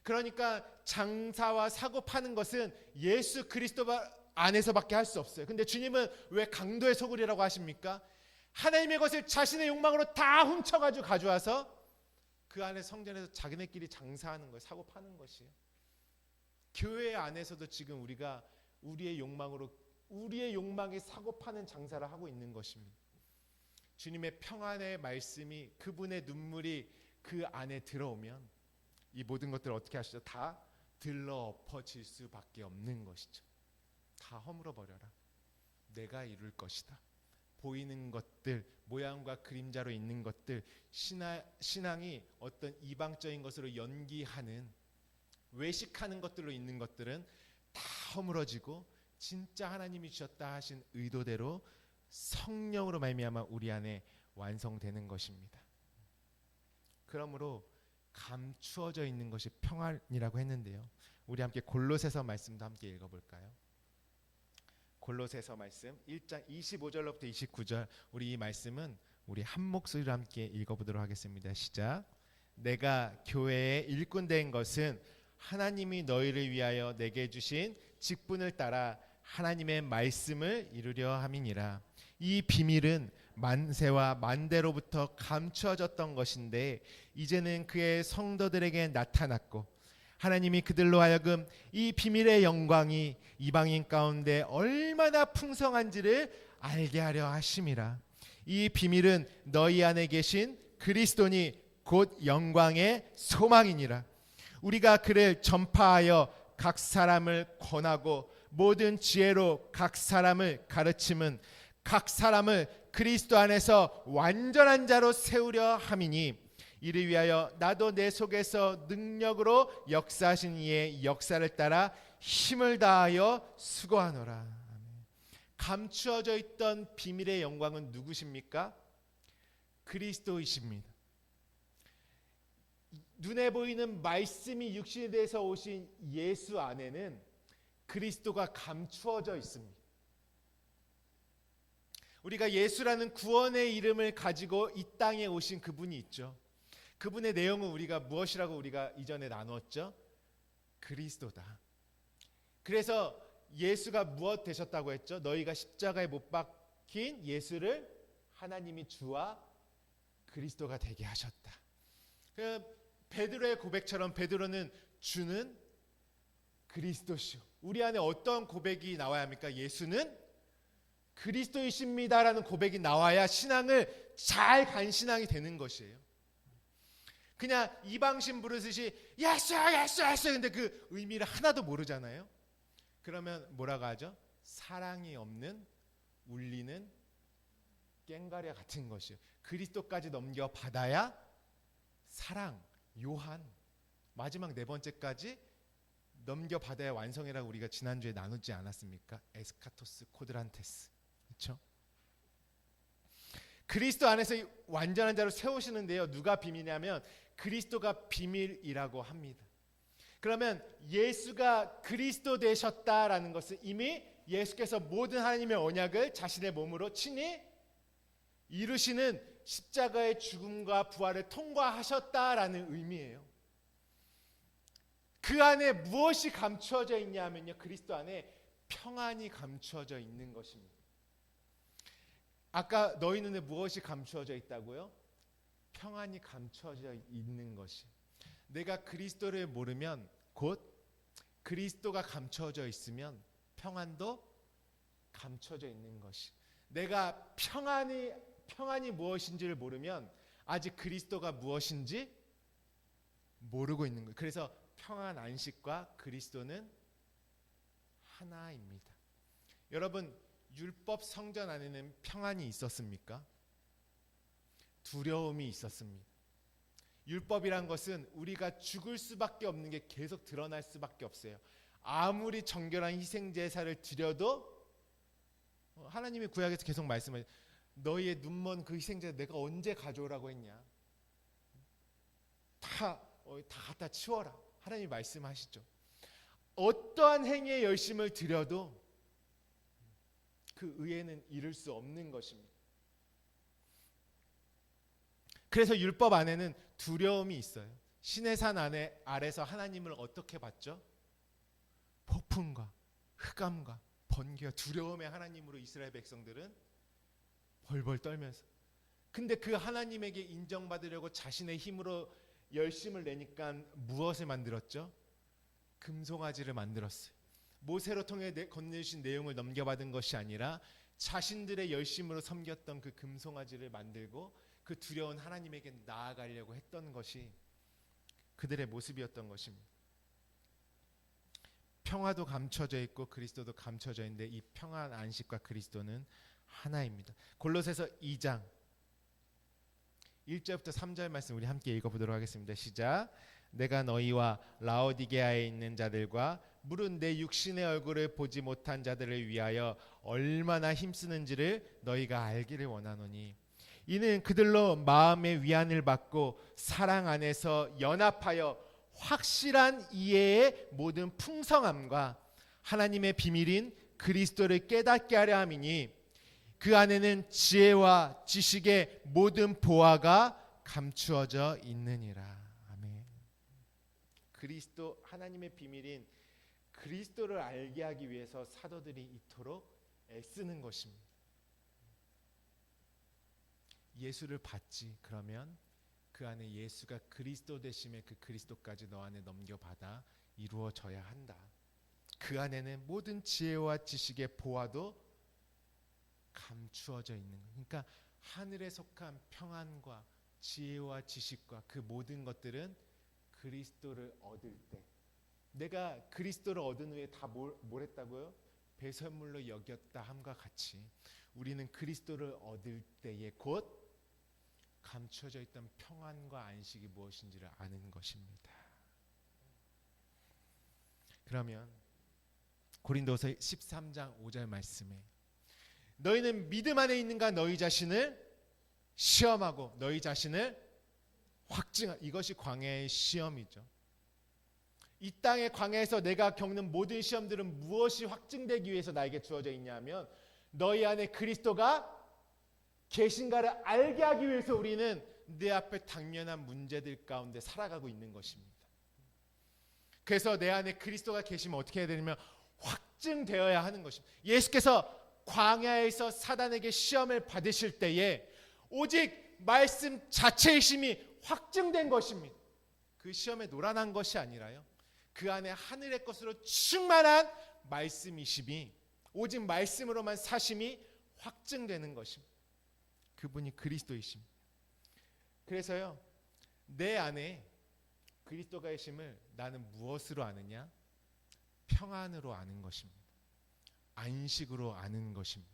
그러니까 장사와 사고 파는 것은 예수 그리스도 안에서밖에 할 수 없어요. 근데 주님은 왜 강도의 소굴이라고 하십니까? 하나님의 것을 자신의 욕망으로 다 훔쳐가지고 가져와서 그 안에 성전에서 자기네끼리 장사하는 거예요. 사고 파는 것이에요. 교회 안에서도 지금 우리가 우리의 욕망으로 우리의 욕망에 사고 파는 장사를 하고 있는 것입니다. 주님의 평안의 말씀이 그분의 눈물이 그 안에 들어오면 이 모든 것들을 어떻게 하시죠? 다 들러 엎어질 수밖에 없는 것이죠. 다 허물어 버려라. 내가 이룰 것이다. 보이는 것들, 모양과 그림자로 있는 것들, 신앙이 어떤 이방적인 것으로 연기하는 외식하는 것들로 있는 것들은 다 허물어지고 진짜 하나님이 주셨다 하신 의도대로 성령으로 말미암아 우리 안에 완성되는 것입니다. 그러므로 감추어져 있는 것이 평안이라고 했는데요. 우리 함께 골로새서 말씀도 함께 읽어볼까요? 골로새서 말씀 1장 25절로부터 29절 우리 이 말씀은 우리 한 목소리로 함께 읽어보도록 하겠습니다. 시작. 내가 교회에 일꾼 된 것은 하나님이 너희를 위하여 내게 주신 직분을 따라 하나님의 말씀을 이루려 함이니라. 이 비밀은 만세와 만대로부터 감추어졌던 것인데 이제는 그의 성도들에게 나타났고 하나님이 그들로 하여금 이 비밀의 영광이 이방인 가운데 얼마나 풍성한지를 알게 하려 하심이라. 이 비밀은 너희 안에 계신 그리스도니 곧 영광의 소망이니라. 우리가 그를 전파하여 각 사람을 권하고 모든 지혜로 각 사람을 가르침은 각 사람을 그리스도 안에서 완전한 자로 세우려 함이니 이를 위하여 나도 내 속에서 능력으로 역사하신 이의 역사를 따라 힘을 다하여 수고하노라. 감추어져 있던 비밀의 영광은 누구십니까? 그리스도이십니다. 눈에 보이는 말씀이 육신에 대해서 오신 예수 안에는 그리스도가 감추어져 있습니다. 우리가 예수라는 구원의 이름을 가지고 이 땅에 오신 그분이 있죠. 그분의 내용은 우리가 무엇이라고 우리가 이전에 나누었죠? 그리스도다. 그래서 예수가 무엇 되셨다고 했죠? 너희가 십자가에 못 박힌 예수를 하나님이 주와 그리스도가 되게 하셨다. 베드로의 고백처럼 베드로는 주는 그리스도시오. 우리 안에 어떤 고백이 나와야 합니까? 예수는 그리스도이십니다라는 고백이 나와야 신앙을 잘 간 신앙이 되는 것이에요. 그냥 이방신 부르듯이 예수 예수 예수 근데 그 의미를 하나도 모르잖아요. 그러면 뭐라고 하죠? 사랑이 없는 울리는 꽹과리 같은 것이에요. 그리스도까지 넘겨받아야 사랑, 요한, 마지막 네 번째까지 넘겨받아야 완성이라고 우리가 지난주에 나누지 않았습니까? 에스카토스, 코드란테스. 그렇죠? 그리스도 안에서 완전한 자로 세우시는데요. 누가 비밀이냐면 그리스도가 비밀이라고 합니다. 그러면 예수가 그리스도 되셨다라는 것은 이미 예수께서 모든 하나님의 언약을 자신의 몸으로 친히 이루시는 십자가의 죽음과 부활을 통과하셨다라는 의미예요. 그 안에 무엇이 감추어져 있냐면요. 그리스도 안에 평안이 감추어져 있는 것입니다. 아까 너희 눈에 무엇이 감추어져 있다고요? 평안이 감추어져 있는 것이. 내가 그리스도를 모르면 곧 그리스도가 감추어져 있으면 평안도 감추어져 있는 것이. 내가 평안이 무엇인지를 모르면 아직 그리스도가 무엇인지 모르고 있는 거예요. 그래서 평안 안식과 그리스도는 하나입니다. 여러분, 율법 성전 안에는 평안이 있었습니까? 두려움이 있었습니다. 율법이란 것은 우리가 죽을 수밖에 없는 게 계속 드러날 수밖에 없어요. 아무리 정결한 희생 제사를 드려도 하나님이 구약에서 계속 말씀하세요. 너희의 눈먼 그 희생 제사 내가 언제 가져오라고 했냐? 다 갖다 치워라. 하나님이 말씀하시죠. 어떠한 행위에 열심을 드려도 그 의에는 이룰 수 없는 것입니다. 그래서 율법 안에는 두려움이 있어요. 시내산 아래서 하나님을 어떻게 봤죠? 폭풍과 흑암과 번개와 두려움의 하나님으로 이스라엘 백성들은 벌벌 떨면서. 근데 그 하나님에게 인정받으려고 자신의 힘으로 열심을 내니까 무엇을 만들었죠? 금송아지를 만들었어요. 모세로 통해 건네주신 내용을 넘겨받은 것이 아니라 자신들의 열심으로 섬겼던 그 금송아지를 만들고 그 두려운 하나님에게 나아가려고 했던 것이 그들의 모습이었던 것입니다. 평화도 감춰져 있고 그리스도도 감춰져 있는데 이 평안 안식과 그리스도는 하나입니다. 골로새서 2장 1절부터 3절 말씀 우리 함께 읽어보도록 하겠습니다. 시작. 내가 너희와 라오디게아에 있는 자들과 물은 내 육신의 얼굴을 보지 못한 자들을 위하여 얼마나 힘쓰는지를 너희가 알기를 원하노니 이는 그들로 마음의 위안을 받고 사랑 안에서 연합하여 확실한 이해의 모든 풍성함과 하나님의 비밀인 그리스도를 깨닫게 하려 함이니 그 안에는 지혜와 지식의 모든 보화가 감추어져 있느니라. 아멘. 그리스도 하나님의 비밀인 그리스도를 알게 하기 위해서 사도들이 이토록 애쓰는 것입니다. 예수를 받지. 그러면 그 안에 예수가 그리스도 되심의 그 그리스도까지 너 안에 넘겨받아 이루어져야 한다. 그 안에는 모든 지혜와 지식의 보화도 감추어져 있는 것. 그러니까 하늘에 속한 평안과 지혜와 지식과 그 모든 것들은 그리스도를 얻을 때, 내가 그리스도를 얻은 후에 다 뭘 했다고요? 배설물로 여겼다 함과 같이 우리는 그리스도를 얻을 때에 곧 감춰져 있던 평안과 안식이 무엇인지를 아는 것입니다. 그러면 고린도서 13장 5절 말씀에 너희는 믿음 안에 있는가 너희 자신을 시험하고 너희 자신을 확증하라. 이것이 광야의 시험이죠. 이 땅의 광야에서 내가 겪는 모든 시험들은 무엇이 확증되기 위해서 나에게 주어져 있냐면 너희 안에 그리스도가 계신가를 알게 하기 위해서 우리는 내 앞에 당면한 문제들 가운데 살아가고 있는 것입니다. 그래서 내 안에 그리스도가 계시면 어떻게 해야 되냐면 확증되어야 하는 것입니다. 예수께서 광야에서 사단에게 시험을 받으실 때에 오직 말씀 자체의 힘이 확증된 것입니다. 그 시험에 놀아난 것이 아니라요, 그 안에 하늘의 것으로 충만한 말씀이심이, 오직 말씀으로만 사심이 확증되는 것입니다. 그분이 그리스도이십니다. 그래서요, 내 안에 그리스도가 계심을 나는 무엇으로 아느냐? 평안으로 아는 것입니다. 안식으로 아는 것입니다.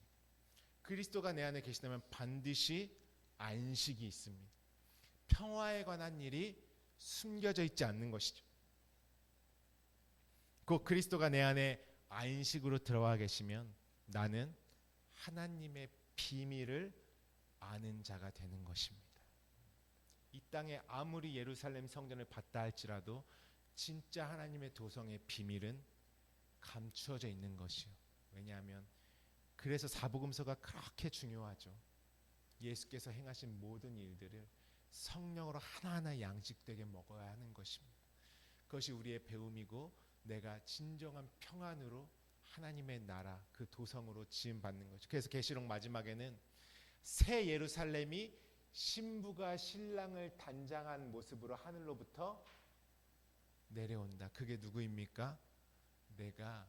그리스도가 내 안에 계시다면 반드시 안식이 있습니다. 평화에 관한 일이 숨겨져 있지 않는 것이죠. 그 그리스도가 내 안에 안식으로 들어와 계시면 나는 하나님의 비밀을 아는 자가 되는 것입니다. 이 땅에 아무리 예루살렘 성전을 봤다 할지라도 진짜 하나님의 도성의 비밀은 감추어져 있는 것이요. 왜냐하면 그래서 사복음서가 그렇게 중요하죠. 예수께서 행하신 모든 일들을 성령으로 하나하나 양식되게 먹어야 하는 것입니다. 그것이 우리의 배움이고 내가 진정한 평안으로 하나님의 나라 그 도성으로 지음받는 거죠. 그래서 계시록 마지막에는 새 예루살렘이 신부가 신랑을 단장한 모습으로 하늘로부터 내려온다. 그게 누구입니까? 내가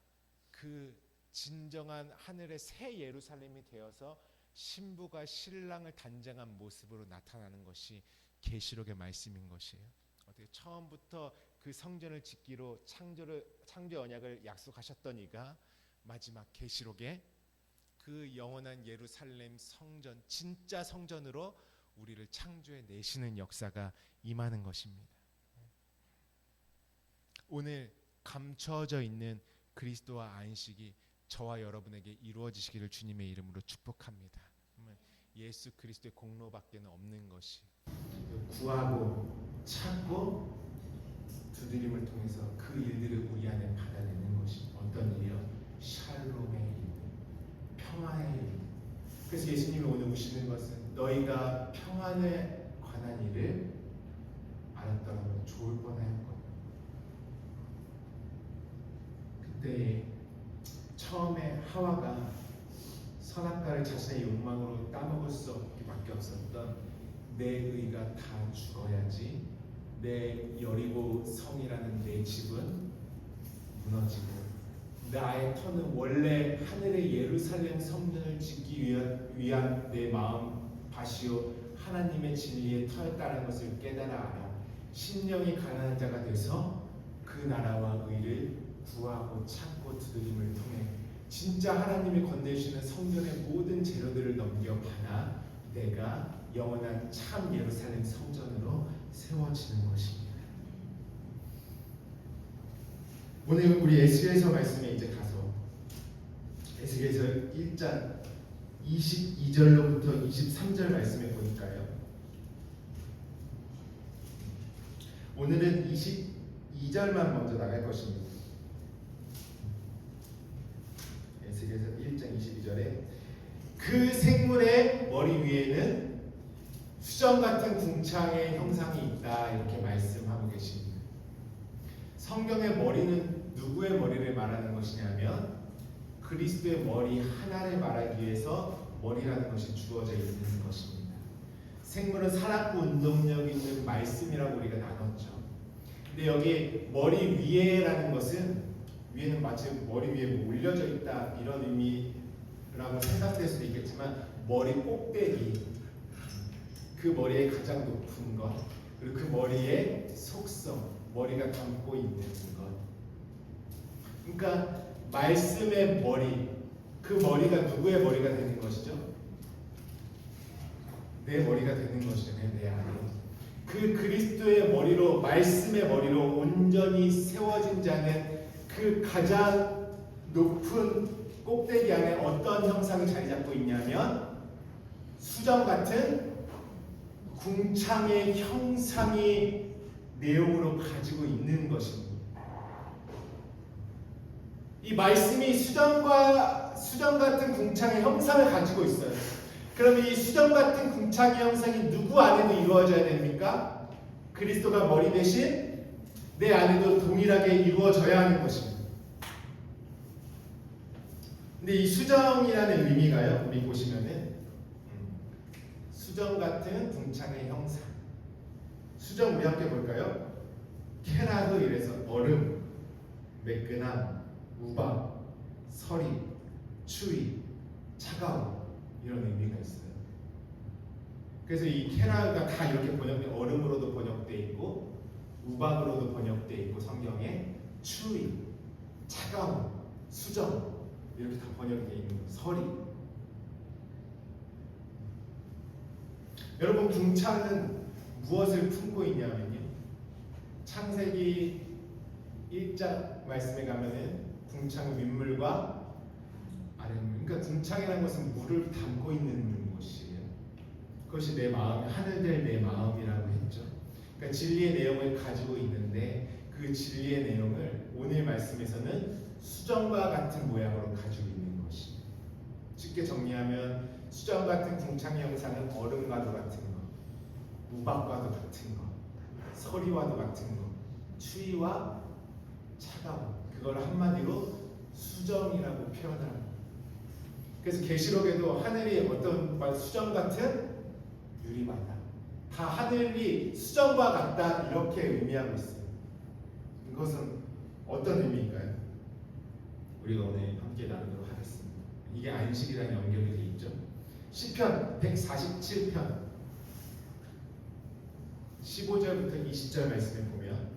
그 진정한 하늘의 새 예루살렘이 되어서 신부가 신랑을 단장한 모습으로 나타나는 것이 계시록의 말씀인 것이에요. 어떻게 처음부터 그 성전을 짓기로 창조 언약을 약속하셨던 이가 마지막 계시록에 그 영원한 예루살렘 성전, 진짜 성전으로 우리를 창조해 내시는 역사가 임하는 것입니다. 오늘 감춰져 있는 그리스도와 안식이 저와 여러분에게 이루어지시기를 주님의 이름으로 축복합니다. 예수 그리스도의 공로밖에는 없는 것이 구하고 찾고 두드림을 통해서 그 일들을 우리 안에 받아내는 것이 어떤 일이요? 샬롬의 일, 평화의 일. 그래서 예수님이 오늘 오시는 것은 너희가 평안에 관한 일을 알았더라면 좋을 뻔하였거든. 그때 처음에 하와가 선악과를 자신의 욕망으로 따먹을 수 없기밖에 없었던 내 의가 다 죽어야지 내 여리고 성이라는 내 집은 무너지고 나의 터는 원래 하늘의 예루살렘 성전을 짓기 위한 내 마음 밭이요 하나님의 진리의 터였다는 것을 깨달아 알아 심령이 가난한 자가 돼서 그 나라와 의를 구하고 찾고 두드림을 통해 진짜 하나님이 건네주시는 성전의 모든 재료들을 넘겨받아 내가 영원한 참 예루살렘 성전으로 세워지는 것입니다. 오늘 우리 에스겔서 말씀에 이제 가서 에스겔서 1장 22절로부터 23절 말씀에 보니까요. 오늘은 22절만 먼저 나갈 것입니다. 에스겔서 1장 22절에 그 생물의 머리 위에는 수정 같은 궁창의 형상이 있다 이렇게 말씀하고 계십니다. 성경의 머리는 누구의 머리를 말하는 것이냐면 그리스도의 머리 하나를 말하기 위해서 머리라는 것이 주어져 있는 것입니다. 생물은 살았고 운동력 있는 말씀이라고 우리가 나눴죠. 근데 여기 머리 위에라는 것은 위에는 마치 머리 위에 뭐 올려져 있다 이런 의미라고 생각될 수도 있겠지만 머리 꼭대기 그 머리의 가장 높은 것, 그리고 그 머리의 속성, 머리가 담고 있는 것. 그러니까 말씀의 머리, 그 머리가 누구의 머리가 되는 것이죠? 내 머리가 되는 것이잖아요. 내 안에. 그 그리스도의 머리로, 말씀의 머리로 온전히 세워진 자는 그 가장 높은 꼭대기 안에 어떤 형상이 자리 잡고 있냐면 수정 같은 궁창의 형상이 내용으로 가지고 있는 것입니다. 이 말씀이 수정 같은 궁창의 형상을 가지고 있어요. 그럼 이 수정 같은 궁창의 형상이 누구 안에도 이루어져야 됩니까? 그리스도가 머리 대신 내 안에도 동일하게 이루어져야 하는 것입니다. 근데 이 수정이라는 의미가요, 우리 보시면은 수정 같은 궁창의 형상. 수정 우리 함께 볼까요? 케라흐 이래서 얼음, 매끈함, 우박, 서리, 추위, 차가움 이런 의미가 있어요. 그래서 이 케라흐가 다 이렇게 번역돼, 얼음으로도 번역돼 있고 우박으로도 번역돼 있고 성경에 추위, 차가움, 수정 이렇게 다 번역되어 있는 거예요. 서리. 여러분 궁창은 무엇을 품고 있냐면요. 창세기 1장 말씀에 가면은 궁창 윗물과 아랫물. 그러니까 궁창이라는 것은 물을 담고 있는 곳이에요. 그것이 내 마음, 하늘될 내 마음이라고 했죠. 그러니까 진리의 내용을 가지고 있는데 그 진리의 내용을 오늘 말씀에서는 수정과 같은 모양으로 가지고 있는 것입니다. 쉽게 정리하면 수정 같은 궁창의 형상은 얼음과도 같은 것, 우박과도 같은 것, 서리와도 같은 것, 추위와 차가움, 그걸 한마디로 수정이라고 표현합니다. 그래서 계시록에도 하늘이 어떤 수정 같은 유리바다, 다 하늘이 수정과 같다 이렇게 의미하고 있어요. 이것은 어떤 의미일까요? 우리가 오늘 함께 나누도록 하겠습니다. 이게 안식이랑 연결이 되어 있죠. 시편 147편 15절부터 20절 말씀을 보면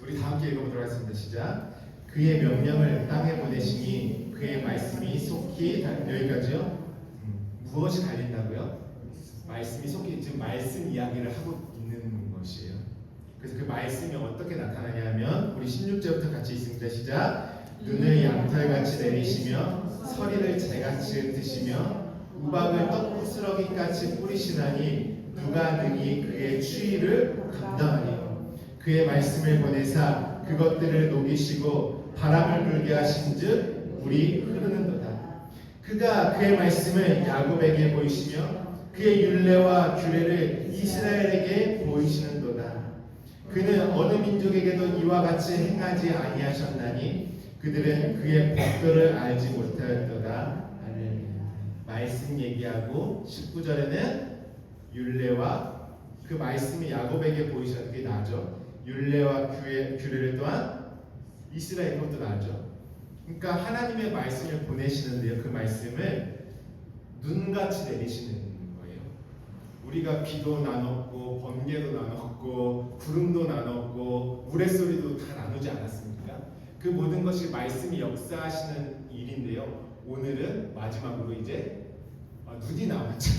우리 다 함께 읽어보도록 하겠습니다. 시작. 그의 명령을 땅에 보내시니 그의 말씀이 속히 여기까지요. 무엇이 달린다고요? 말씀이 속히, 지금 말씀 이야기를 하고 있는 것이에요. 그래서 그 말씀이 어떻게 나타나냐면 우리 16절부터 같이 읽습니다. 시작. 눈을 양털같이 내리시며 서리를 재같이 흩으시며 우박을 떡부스러기같이 뿌리시나니 누가 능히 그의 추위를 감당하리요. 그의 말씀을 보내사 그것들을 녹이시고 바람을 불게 하신즉 물이 흐르는도다. 그가 그의 말씀을 야곱에게 보이시며 그의 율례와 규례를 이스라엘에게 보이시는도다. 그는 어느 민족에게도 이와 같이 행하지 아니하셨나니 그들은 그의 법도를 알지 못하였도다. 말씀 얘기하고 19절에는 율례와 그 말씀이 야곱에게 보이셨던 게 나죠. 율례와 규례를 또한 이스라엘 것도 나죠. 그러니까 하나님의 말씀을 보내시는데요. 그 말씀을 눈같이 내리시는 거예요. 우리가 비도 나눴고 번개도 나눴고 구름도 나눴고 우레소리도 다 나누지 않았습니까? 그 모든 것이 말씀이 역사하시는 일인데요. 오늘은 마지막으로 이제 눈이 나왔죠.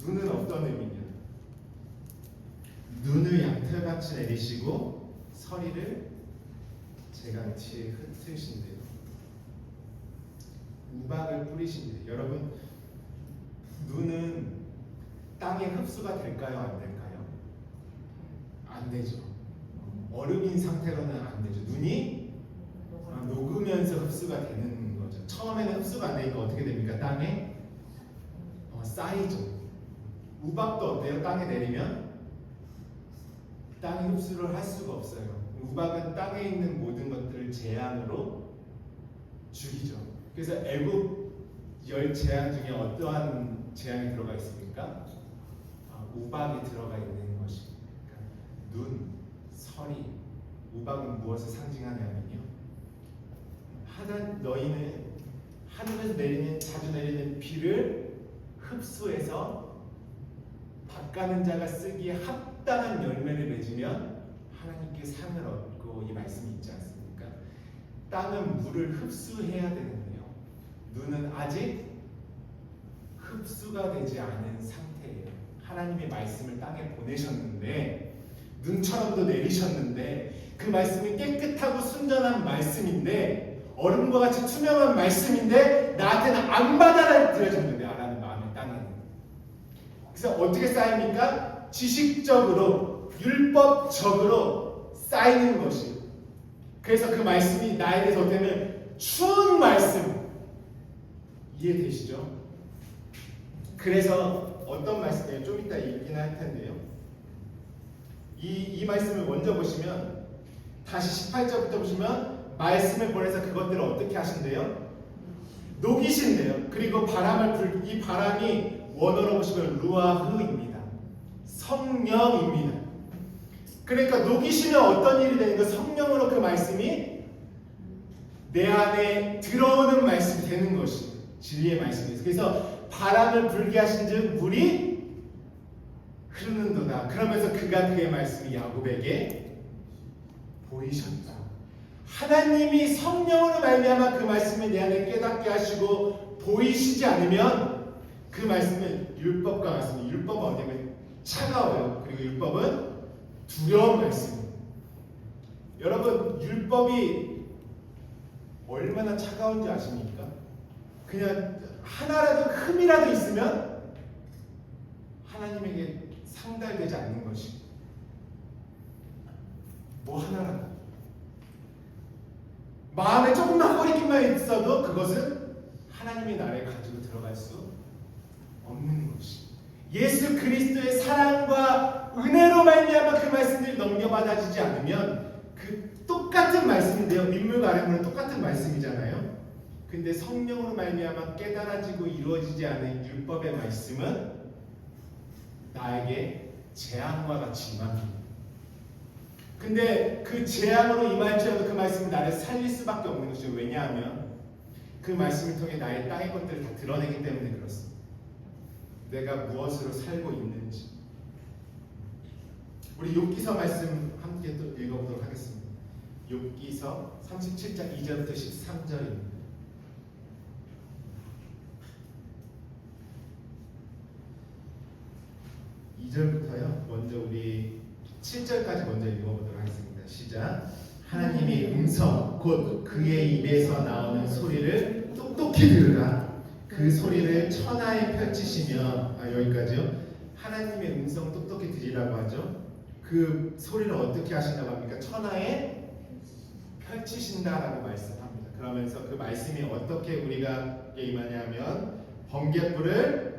눈은 어떤 의미냐? 눈을 양털같이 내리시고 서리를 재같이 흩으신대요. 우박을 뿌리신대요. 여러분, 눈은 땅에 흡수가 될까요? 안 될까요? 안 되죠. 얼음인 상태로는 안 되죠. 눈이 녹으면서 흡수가 되는 거죠. 처음에는 흡수가 안 되니까 어떻게 됩니까? 땅에 쌓이죠. 우박도 어때요? 땅에 내리면 땅이 흡수를 할 수가 없어요. 우박은 땅에 있는 모든 것들을 재앙으로 죽이죠. 그래서 애굽 10재앙 중에 어떠한 재앙이 들어가 있습니까? 우박이 들어가 있는 것입니다. 그러니까 눈, 서리, 우박은 무엇을 상징하냐면요. 너희는 하늘에서 자주 내리는 비를 흡수해서 밭가는 자가 쓰기에 합당한 열매를 맺으면 하나님께 상을 얻고 이 말씀이 있지 않습니까? 땅은 물을 흡수해야 되는데요. 눈은 아직 흡수가 되지 않은 상태예요. 하나님의 말씀을 땅에 보내셨는데 눈처럼도 내리셨는데 그 말씀이 깨끗하고 순전한 말씀인데 얼음과 같이 투명한 말씀인데 나한테는 안 받아들여졌는데 하나님 마음의 땅에는. 그래서 어떻게 쌓입니까? 지식적으로 율법적으로 쌓이는 것이. 그래서 그 말씀이 나에 대해서 어때는 추운 말씀. 이해되시죠? 그래서 어떤 말씀이에요? 좀 이따 읽긴 할 텐데요. 이 말씀을 먼저 보시면 다시 18절부터 보시면 말씀을 보내서 그것들을 어떻게 하신대요? 녹이신대요. 그리고 이 바람이 원어로 보시면 루아흐입니다. 성령입니다. 그러니까 녹이시면 어떤 일이 되는 거? 성령으로 그 말씀이 내 안에 들어오는 말씀이 되는 것이 진리의 말씀이에요. 그래서 바람을 불게 하신즉 물이 흐르는도다. 그러면서 그가 그의 말씀이 야곱에게 보이셨다. 하나님이 성령으로 말미암아 그 말씀을 내 안에 깨닫게 하시고 보이시지 않으면 그 말씀은 율법과 같습니다. 율법은 어디면 차가워요. 그리고 율법은 두려운 말씀입니다. 여러분 율법이 얼마나 차가운지 아십니까? 그냥 하나라도 흠이라도 있으면 하나님에게 상달되지 않는 것이 뭐 하나라도 마음에 조금만 꺼리기만 있어도 그것은 하나님의 나라에 가지고 들어갈 수 없는 것이 예수 그리스도의 사랑과 은혜로 말미암아 그 말씀들이 넘겨받아지지 않으면 그 똑같은 말씀인데요. 민물과 아랫물은 똑같은 말씀이잖아요. 근데 성령으로 말미암아 깨달아지고 이루어지지 않은 율법의 말씀은 나에게 재앙과 같이 임합니다. 근데 그 재앙으로 임할지라도 그 말씀은 나를 살릴 수밖에 없는 것이죠. 왜냐하면 그 말씀을 통해 나의 땅의 것들을 다 드러내기 때문에 그렇습니다. 내가 무엇으로 살고 있는지. 우리 욥기서 말씀 함께 또 읽어보도록 하겠습니다. 욥기서 37장 2절부터 13절입니다. 2절부터요. 먼저 우리 7절까지 먼저 읽어보도록 하겠습니다. 시작. 하나님의 음성 곧 그의 입에서 나오는 소리를 똑똑히 들으라. 그 소리를 천하에 펼치시며 여기까지요. 하나님의 음성 똑똑히 들으라고 하죠. 그 소리를 어떻게 하신다고 합니까? 천하에 펼치신다라고 말씀합니다. 그러면서 그 말씀이 어떻게 우리가 임하냐면 번갯불을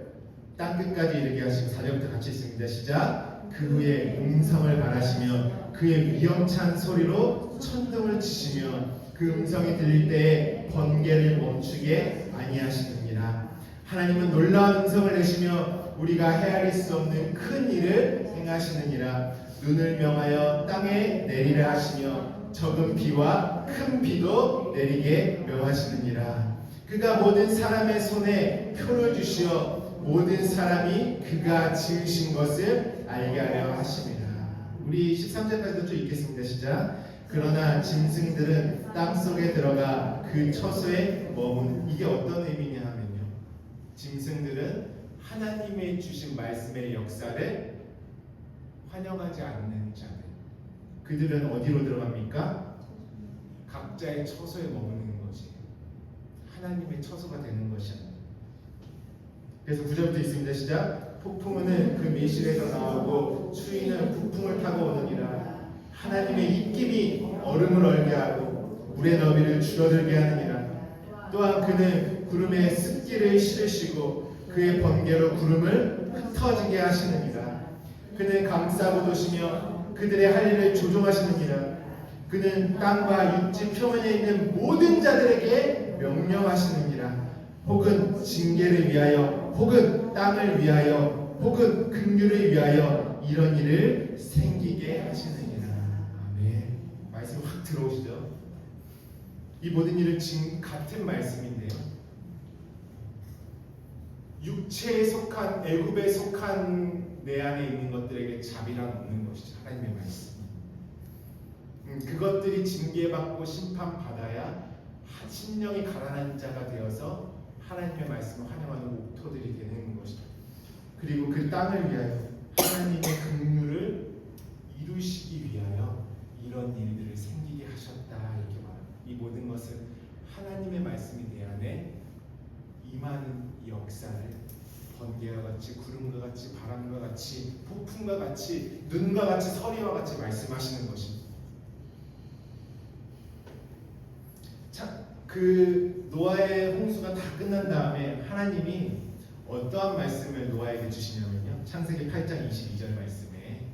땅끝까지 이르게 하시고 4절부터 같이 읽습니다. 시작. 그 후에 음성을 발하시며 그의 위엄찬 소리로 천둥을 치시며 그 음성이 들릴 때에 번개를 멈추게 아니하시느니라. 하나님은 놀라운 음성을 내시며 우리가 헤아릴 수 없는 큰 일을 행하시느니라. 눈을 명하여 땅에 내리라 하시며 적은 비와 큰 비도 내리게 명하시느니라. 그가 모든 사람의 손에 표를 주시어 모든 사람이 그가 지으신 것을 알게 하려 하십니다. 우리 13절까지도 좀 읽겠습니다. 시작. 그러나 짐승들은 땅속에 들어가 그 처소에 머문. 이게 어떤 의미냐 하면요. 짐승들은 하나님의 주신 말씀의 역사를 환영하지 않는 자들. 그들은 어디로 들어갑니까? 각자의 처소에 머무는 것이 하나님의 처소가 되는 것이 아닙니다. 그래서 9절부터 있습니다. 시작. 폭풍은 그 밀실에서 나오고 추위는 북풍을 타고 오느니라. 하나님의 입김이 얼음을 얼게 하고 물의 너비를 줄어들게 하느니라. 또한 그는 구름에 습기를 실으시고 그의 번개로 구름을 흩어지게 하시느니라. 그는 감싸고 도시며 그들의 할 일을 조종하시느니라. 그는 땅과 육지 표면에 있는 모든 자들에게 명령하시느니라. 혹은 징계를 위하여 혹은 땅을 위하여 혹은 긍휼을 위하여 이런 일을 생기게 하시느니라. 아멘. 말씀 확 들어오시죠? 이 모든 일을 지금 같은 말씀인데요. 육체에 속한 애굽에 속한 내 안에 있는 것들에게 자비란 없는 것이죠. 하나님의 말씀. 그것들이 징계받고 심판받아야 심령이 가난한 자가 되어서 하나님의 말씀을 환영하는 옥토들이 되는 것이다. 그리고 그 땅을 위하여 하나님의 긍휼을 이루시기 위하여 이런 일들을 생기게 하셨다 이렇게 말합니다. 이 모든 것은 하나님의 말씀이 내 안에 임하는 역사를 번개와 같이 구름과 같이 바람과 같이 폭풍과 같이 눈과 같이 서리와 같이 말씀하시는 것입니다. 자, 그 노아의 홍수가 다 끝난 다음에 하나님이 어떠한 말씀을 노아에게 주시냐면요. 창세기 8장 22절 말씀에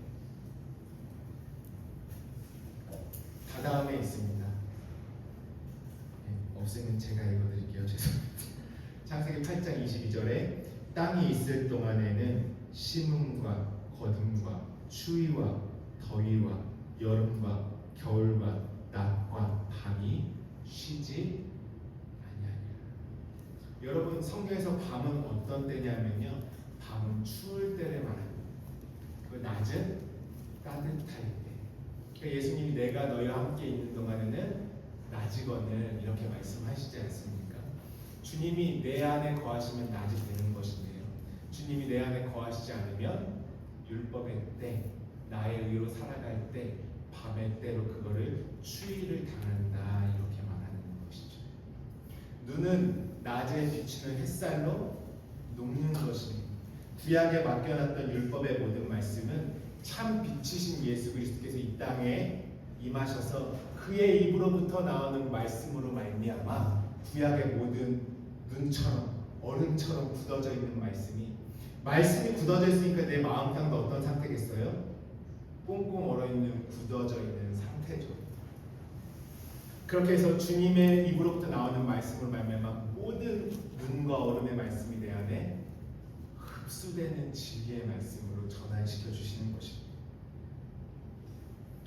다다음에 있습니다. 없으면 제가 읽어드릴게요. 죄송합니다. 창세기 8장 22절에 땅이 있을 동안에는 심음과 거둠과 추위와 더위와 여름과 겨울과 낮과 밤이 쉬지 아니하니라. 여러분 성경에서 밤은 어떤 때냐면요. 밤은 추울 때를 말합니다. 그 낮은 따뜻할 때. 그러니까 예수님이 내가 너희와 함께 있는 동안에는 낮이거늘 이렇게 말씀하시지 않습니까? 주님이 내 안에 거하시면 낮이 되는 것인데요. 주님이 내 안에 거하시지 않으면 율법의 때, 나의 의로 살아갈 때, 밤의 때로 그거를 추위를 당한다 이렇게 말하는 것이죠. 눈은 낮에 비추는 햇살로 녹는 것입니다. 구약에 맡겨놨던 율법의 모든 말씀은 참 빛이신 예수 그리스도께서 이 땅에 임하셔서 그의 입으로부터 나오는 말씀으로 말미암아 구약의 모든 눈처럼 얼음처럼 굳어져 있는 말씀이 굳어져 있으니까 내 마음 상도 어떤 상태겠어요? 꽁꽁 얼어있는 굳어져 있는 상태죠. 그렇게 해서 주님의 입으로부터 나오는 말씀으로 말미암아 모든 눈과 얼음의 말씀이 내 안에 흡수되는 진리의 말씀으로 전환시켜 주시는 것입니다.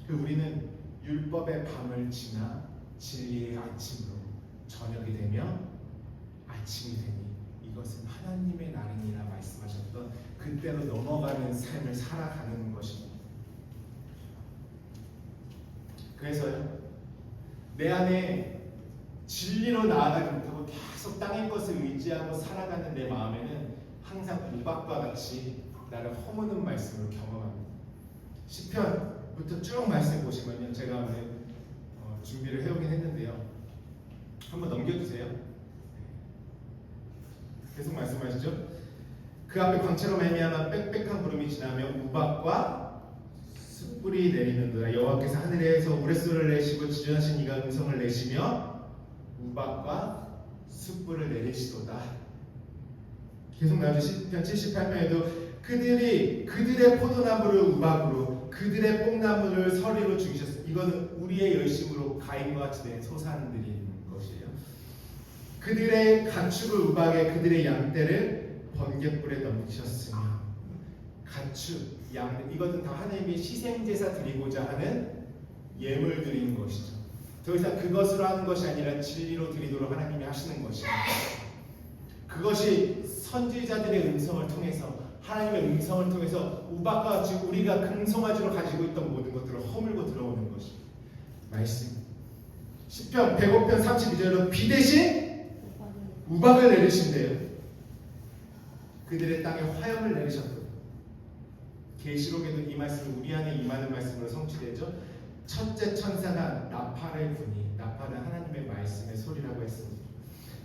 우리는 율법의 밤을 지나 진리의 아침으로 저녁이 되며 아침이 되니 이것은 하나님의 날이니라 말씀하셨던 그때로 넘어가는 삶을 살아가는 것입니다. 그래서요, 내 안에 진리로 나아가지 못하고 계속 땅의 것을 의지하고 살아가는 내 마음에는 항상 우박과 같이 나를 허무는 말씀을 경험합니다. 시편부터 쭉 말씀 보시면요, 제가 오늘 준비를 해오긴 했는데요, 한번 넘겨주세요. 계속 말씀하시죠. 그 앞에 광채로 말미암아 빽빽한 구름이 지나며 우박과 숯불이 내리는도다. 여호와께서 하늘에서 우레소리를 내시고 지존하신 이가 음성을 내시며 우박과 숯불을 내리시도다. 계속 나오죠. 시편 78편에도 그들의 포도나무를 우박으로 그들의 뽕나무를 서리로 죽이셨습니다. 이거는 우리의 열심으로 가인과 같이 된 소산들인 것이에요. 그들의 가축을 우박에 그들의 양떼를 번갯불에 넘기셨으며 가축, 양 이것은 다 하나님이 희생제사 드리고자 하는 예물 드리는 것이죠. 더 이상 그것으로 하는 것이 아니라 진리로 드리도록 하나님이 하시는 것입니다. 그것이 선지자들의 음성을 통해서 하나님의 음성을 통해서 우박과 같이 우리가 금송아지로 가지고 있던 모든 것들을 허물고 들어오는 것입니다. 말씀. 시편 105편 32절로 비 대신 우박을 내리신대요. 그들의 땅에 화염을 내리셨다. 계시록에도 이 말씀은 우리 안에 임하는 말씀으로 성취되죠. 첫째 천사가 나팔을 부니, 나팔은 하나님의 말씀의 소리라고 했습니다.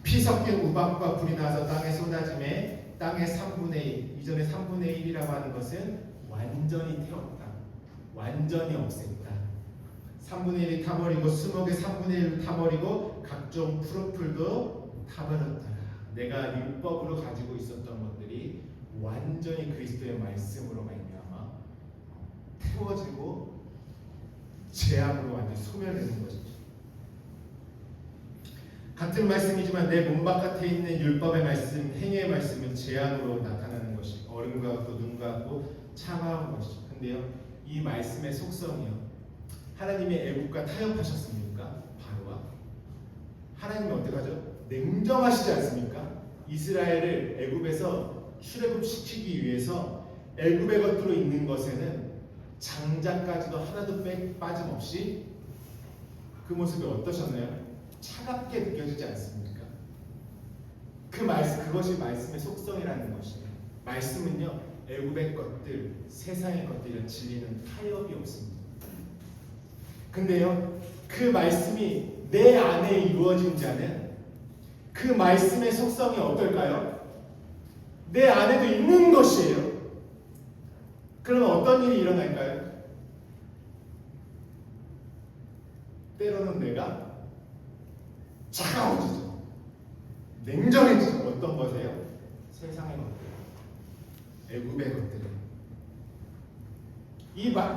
피 섞인 우박과 불이 나서 땅에 쏟아짐에 땅의 3분의 1, 이전에 3분의 1이라고 하는 것은 완전히 태웠다, 완전히 없앴다. 3분의 1이 타버리고 수목의 3분의 1을 타버리고 각종 푸른풀도 타버렸다. 내가 율법으로 가지고 있었던 것들이 완전히 그리스도의 말씀으로 말미암아 태워지고 재앙으로 완전히 소멸되는 것이죠. 같은 말씀이지만 내 몸 바깥에 있는 율법의 말씀, 행위의 말씀은 재앙으로 나타나는 것이 얼음과 같고 눈과 같고 차가운 것이죠. 근데요, 이 말씀의 속성이요, 하나님이 애국과 타협하셨습니까? 바로와 하나님이 어떻게 하죠? 냉정하시지 않습니까? 이스라엘을 애굽에서 출애굽시키기 위해서 애굽에 겉으로 있는 것에는 장자까지도 하나도 빠짐없이 그 모습이 어떠셨나요? 차갑게 느껴지지 않습니까? 그것이 말씀의 속성이라는 것이에요. 말씀은요, 애굽의 것들, 세상의 것들이랑 진리는 타협이 없습니다. 근데요, 그 말씀이 내 안에 이루어진 자는 그 말씀의 속성이 어떨까요? 내 안에도 있는 것이에요. 그러면 어떤 일이 일어날까요? 때로는 내가 차가워지죠. 냉정해지죠. 어떤 것이에요? 세상의 것들, 애굽의 것들.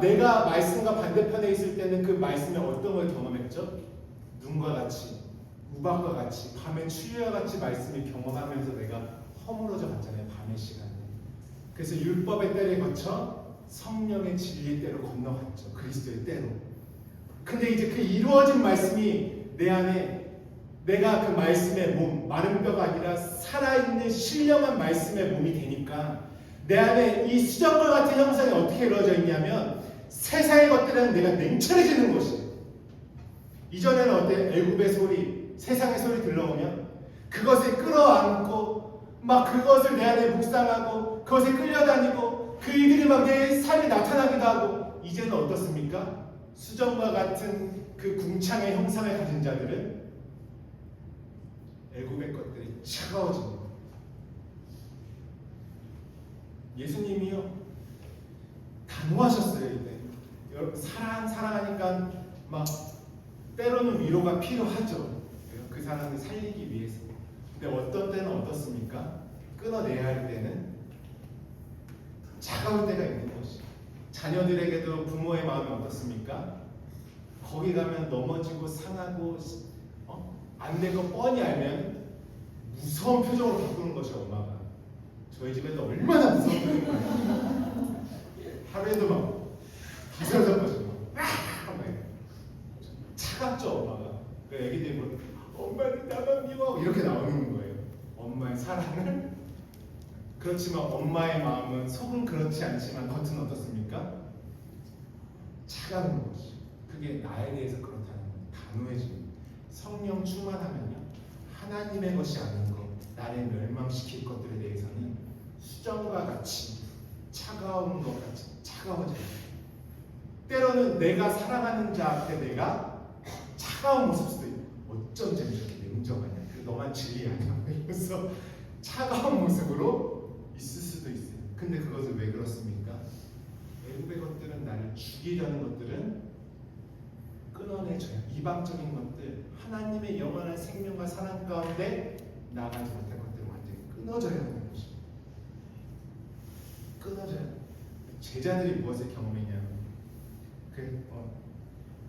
내가 말씀과 반대편에 있을 때는 그 말씀에 어떤 걸 경험했죠? 눈과 같이, 우박과 같이, 밤의 추위와 같이 말씀을 경험하면서 내가 허물어져 갔잖아요. 밤의 시간에. 그래서 율법의 때를 거쳐 성령의 진리의 때로 건너갔죠. 그리스도의 때로. 근데 이제 그 이루어진 말씀이 내 안에, 내가 그 말씀의 몸, 마른 뼈가 아니라 살아있는 신령한 말씀의 몸이 되니까 내 안에 이 수정과 같은 형상이 어떻게 이루어져 있냐면 세상의 것들은 내가 냉철해지는 것이에요. 이전에는 어때? 애굽의 소리, 세상의 소리 들러오면 그것을 끌어안고 막 그것을 내 안에 묵상하고 그것에 끌려다니고 그 일들이 막 내 삶에 나타나기도 하고, 이제는 어떻습니까? 수정과 같은 그 궁창의 형상을 가진 자들은 애굽의 것들이 차가워집니다. 예수님이요, 단호하셨어요. 이때 여러분, 사랑하니까 막 때로는 위로가 필요하죠. 그 사람을 살리기 위해서. 근데 어떤 때는 어떻습니까? 끊어내야 할 때는 차가울 때가 있는 것이. 자녀들에게도 부모의 마음이 어떻습니까? 거기 가면 넘어지고 상하고 안 될 거 뻔히 알면 무서운 표정으로 바꾸는 것이 엄마가. 저희 집에도 얼마나 무서운 표정이에요. 하루에도 막 다섯 번씩 차갑죠 엄마가. 그 애기들이 뭐 엄마는 나만 미워 이렇게 나오는 거예요. 엄마의 사랑을. 그렇지만 엄마의 마음은, 속은 그렇지 않지만 겉은 어떻습니까? 차가운 것이. 그게 나에 대해서 그렇다는 거예요. 단호해집니다. 성령 충만하면요, 하나님의 것이 아닌 것, 나를 멸망시킬 것들에 대해서는 수정과 같이, 차가운 것 같이 차가워져요. 때로는 내가 사랑하는 자 앞에 내가 차가운 모습 수도 있고, 어쩜 저렇게 냉정하냐, 너만 진리야 이러면서 차가운 모습으로 있을 수도 있어요. 근데 그것을 왜 그렇습니까? 애굽의 것들은 나를 죽이려는 것들은 끊어내줘요. 이방적인 것들, 하나님의 영원한 생명과 사랑 가운데 나가지 못할 것들을 완전히 끊어줘야 하는 것입니다. 끊어져요. 제자들이 무엇을 경험했냐면,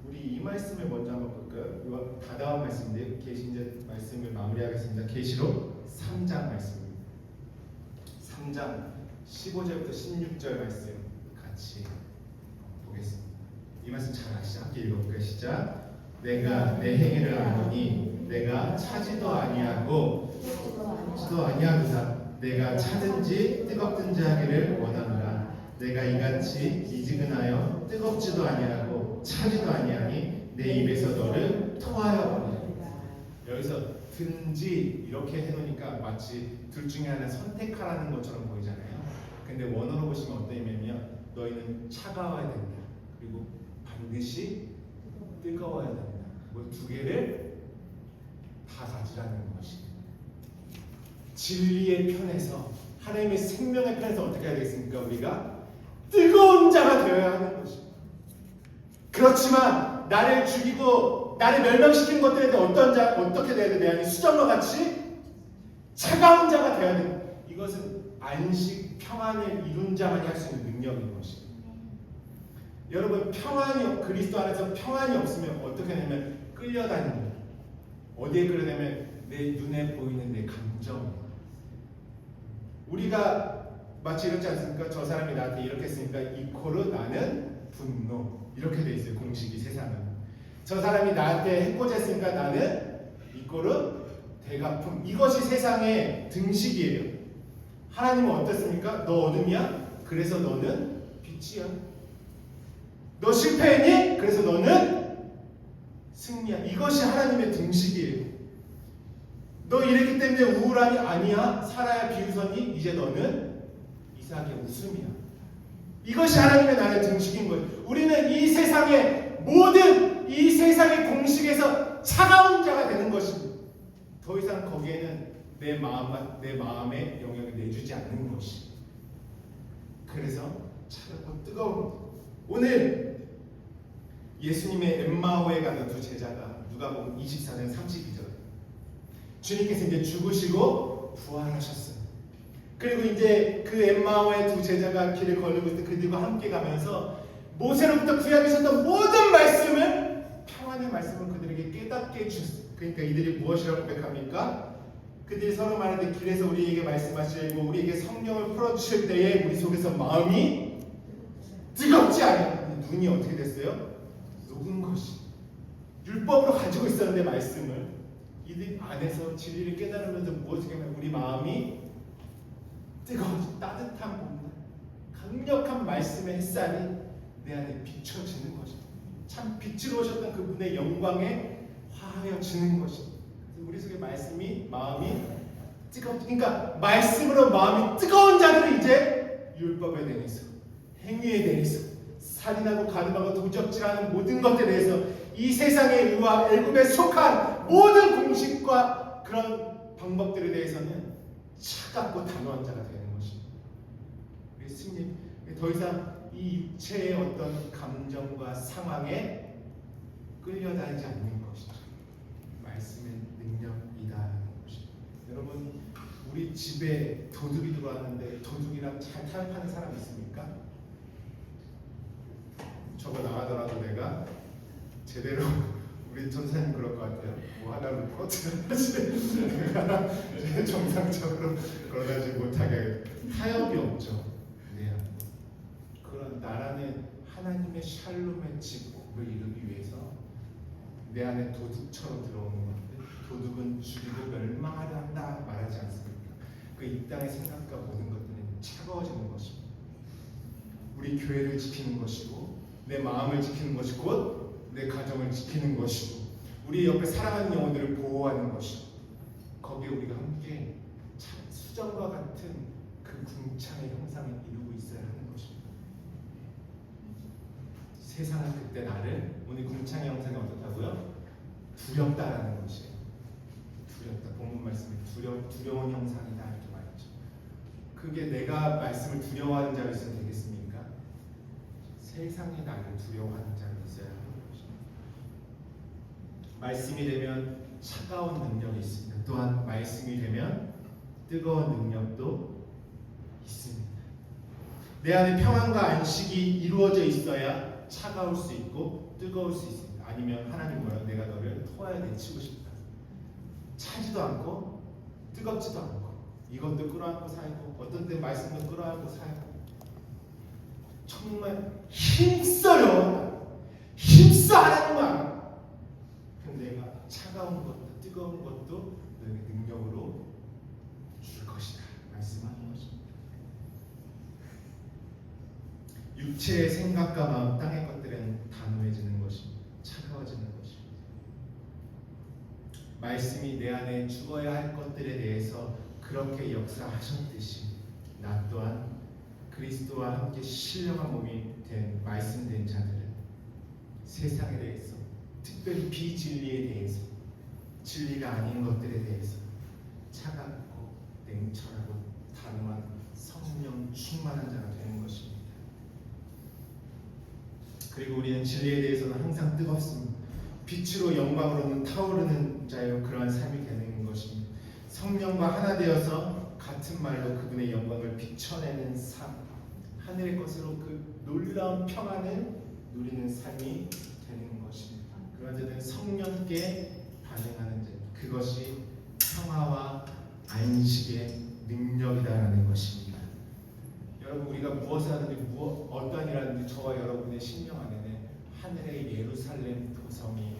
우리 이 말씀을 먼저 한번 볼까요? 이거 다다음 말씀인데요. 계시인제 말씀을 마무리하겠습니다. 계시록 3장 말씀입니다. 3장 15절부터 16절 말씀 같이 보겠습니다. 이 말씀 잘 아시죠? 함께 읽어볼까요? 시작. 내가 내 행위를 아노니 내가 차지도 아니하고 또 아니하고자 내가 차든지 뜨겁든지 하기를 원하노라. 내가 이같이 미지근하여 뜨겁지도 아니하고 차지도 아니하니 내 입에서 너를 토하여 버리라. 여기서 든지 이렇게 해놓으니까 마치 둘 중에 하나 선택하라는 것처럼 보이잖아요. 근데 원어로 보시면 어떠냐면요, 너희는 차가워야 된다, 그리고 반드시 뜨거워야 된다. 그 두 개를 다 가지라는 것이. 진리의 편에서, 하나님의 생명의 편에서 어떻게 해야 되겠습니까? 우리가 뜨거운 자가 되어야 하는 것입니다. 그렇지만 나를 죽이고 나를 멸망시키는 것들에 대해 어떻게 돼야 돼? 내 안에 수정과 같이 차가운 자가 되어야 됩니다. 이것은 안식, 평안을 이룬 자만이 할 수 있는 능력인 것입니다. 여러분, 그리스도 안에서 평안이 없으면 어떻게 되냐면 끌려다닙니다. 어디에 끌려다니면 내 눈에 보이는 내 감정. 우리가 마치 이렇지 않습니까? 저 사람이 나한테 이렇게 했으니까 이코르 나는 분노, 이렇게 돼 있어요. 공식이 세상은. 저 사람이 나한테 해코지했으니까 나는 이코르 배가품, 이것이 세상의 등식이에요. 하나님은 어떻습니까? 너 어둠이야? 그래서 너는 빛이야. 너 실패했니? 그래서 너는 승리야. 이것이 하나님의 등식이에요. 너 이랬기 때문에 우울하니? 아니야. 살아야 비웃었니? 이제 너는 이삭의 웃음이야. 이것이 하나님의 나라의 등식인 거예요. 우리는 이 세상의 모든 이 세상의 공식에서 차가운 자가 되는 것입니다. 더 이상 거기에는 내 마음의 영역을 내주지 않는 것이. 그래서 차갑고 뜨거운 오늘 예수님의 엠마오에 가는 두 제자가 누가복음 24장 32절 주님께서 이제 죽으시고 부활하셨어요. 그리고 이제 그 엠마오의 두 제자가 길을 걸으고 있을 때 그들과 함께 가면서 모세로부터 구약하셨던 모든 말씀을 평안의 말씀을 그들에게 깨닫게 해주셨어요. 그러니까 이들이 무엇이라고 고백합니까? 그들이 서로 말하는데 길에서 우리에게 말씀하시고 우리에게 성령을 풀어주실 때에 우리 속에서 마음이 뜨겁지 않아요. 눈이 어떻게 됐어요? 녹은 것이. 율법으로 가지고 있었는데 말씀을 이들 안에서 진리를 깨달으면서 무엇을 하면 우리 마음이 뜨거워지 따뜻한 봄날 강력한 말씀의 햇살이 내 안에 비춰지는 것입니다. 참 빛으로 오셨던 그분의 영광에 화하여지는 것입니다. 우리 속에 말씀이 마음이 그러니까 말씀으로 마음이 뜨거운 자들은 이제 율법에 대해서 행위에 대해서 살인하고 가늠하고 도적질하는 모든 것들에 대해서 이 세상의 의와 애굽에 속한 모든 공식과 그런 방법들에 대해서는 차갑고 단호한 자가 되는 것입니다. 예수님 더 이상 이 육체의 어떤 감정과 상황에 끌려다니지 않는 것이죠. 말씀의 능력이다라는 것입니다. 여러분 우리 집에 도둑이 들어왔는데 도둑이랑 잘 타협하는 사람 있습니까? 저거 나가더라도 내가 제대로 우리 전사님 그럴 것 같아요. 뭐 하나를 퍼뜨려야지 내가 정상적으로 걸어다니지 못하게 타협이 없죠. 네. 그런 나라는 하나님의 샬롬의 집을 이루기 위해서 내 안에 도둑처럼 들어오는 건데 도둑은 죽이고 멸망하려 한다 말하지 않습니까? 그 이 땅의 생각과 모든 것들은 차가워지는 것입니다. 우리 교회를 지키는 것이고 내 마음을 지키는 것이 곧 내 가정을 지키는 것이고 우리 옆에 사랑하는 영혼들을 보호하는 것이고 거기에 우리가 함께 수정과 같은 그 궁창의 형상을 이루고 있어야 하는 것입니다. 세상은 그때 나를 오늘 궁창의 형상이 어떻다고요? 두렵다라는 것이에요. 두렵다. 본문 말씀에 두려운 형상이다 이렇게 말했죠. 그게 내가 말씀을 두려워하는 자로 있으면 되겠습니까? 세상이 나를 두려워하는 자로 있어야 하는 것입니다. 말씀이 되면 차가운 능력이 있습니다. 또한 말씀이 되면 뜨거운 능력도 있습니다. 내 안에 평안과 안식이 이루어져 있어야 차가울 수 있고 뜨거울 수 있습니다. 아니면 하나님 뭐라고 내가 너를 토하에 내치고 싶다. 차지도 않고 뜨겁지도 않고 이것도 끌어안고 살고 어떤 때 말씀도 끌어안고 살고 정말 힘써요. 힘써 하라는 거 알아. 그럼 내가 차가운 것도 뜨거운 것도 너에게 능력으로 줄 것이다 말씀하는 것입니다. 육체의 생각과 마음 땅의 것들은 단호해지는 것입니다. 차가워지는 것입니다. 말씀이 내 안에 죽어야 할 것들에 대해서 그렇게 역사하셨듯이 나 또한 그리스도와 함께 신령한 몸이 된 말씀된 자들은 세상에 대해서 특별히 비진리에 대해서 진리가 아닌 것들에 대해서 차갑고 냉철하고 단호한 성령 충만한 자가 되는 것입니다. 그리고 우리는 진리에 대해서는 항상 뜨겁습니다. 빛으로 영광으로는 타오르는 자요 그러한 삶이 되는 것입니다. 성령과 하나 되어서 같은 말로 그분의 영광을 비춰내는 삶, 하늘의 것으로 그 놀라운 평안을 누리는 삶이 되는 것입니다. 그런 자들은 성령께 반응하는 자, 그것이 평화와 안식의 능력이다라는 것입니다. 여러분 우리가 무엇을 하든지 어떠한 일하든지 저와 여러분의 심령 안에는 하늘의 예루살렘 도성이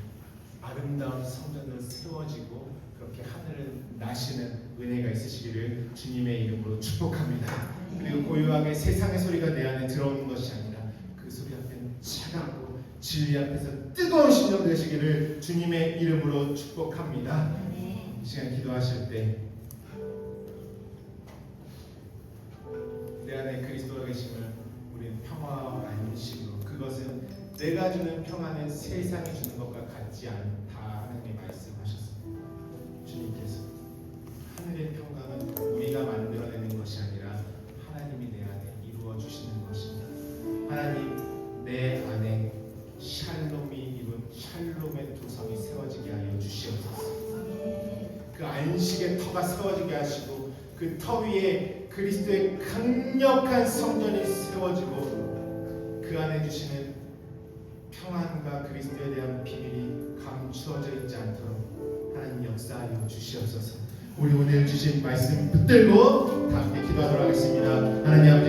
아름다운 성전으로 세워지고 그렇게 하늘을 나시는 은혜가 있으시기를 주님의 이름으로 축복합니다. 그리고 고요하게 세상의 소리가 내 안에 들어오는 것이 아니라 그 소리 앞에는 차갑고 진리 앞에서 뜨거운 심령 되시기를 주님의 이름으로 축복합니다. 이 시간 기도하실 때 내 안에 그리스도가 계심을 우리는 평화와 안식으로, 그것은 내가 주는 평화는 세상이 주는 것과 같지 않다 하나님이 말씀하셨습니다. 주님께서 하늘의 평강은 우리가 만들어내는 것이 아니라 하나님이 내 안에 이루어 주시는 것입니다. 하나님, 내 안에 샬롬이 이룬 샬롬의 도성이 세워지게 하여 주시옵소서. 그 안식의 터가 세워지게 하시고 그 터 위에 그리스도의 강력한 성전이 세워지고 그 안에 주시는 평안과 그리스도에 대한 비밀이 감추어져 있지 않도록 하나님 역사하여 주시옵소서. 우리 오늘 주신 말씀 붙들고 다 함께 기도하도록 하겠습니다. 하나님 아버지,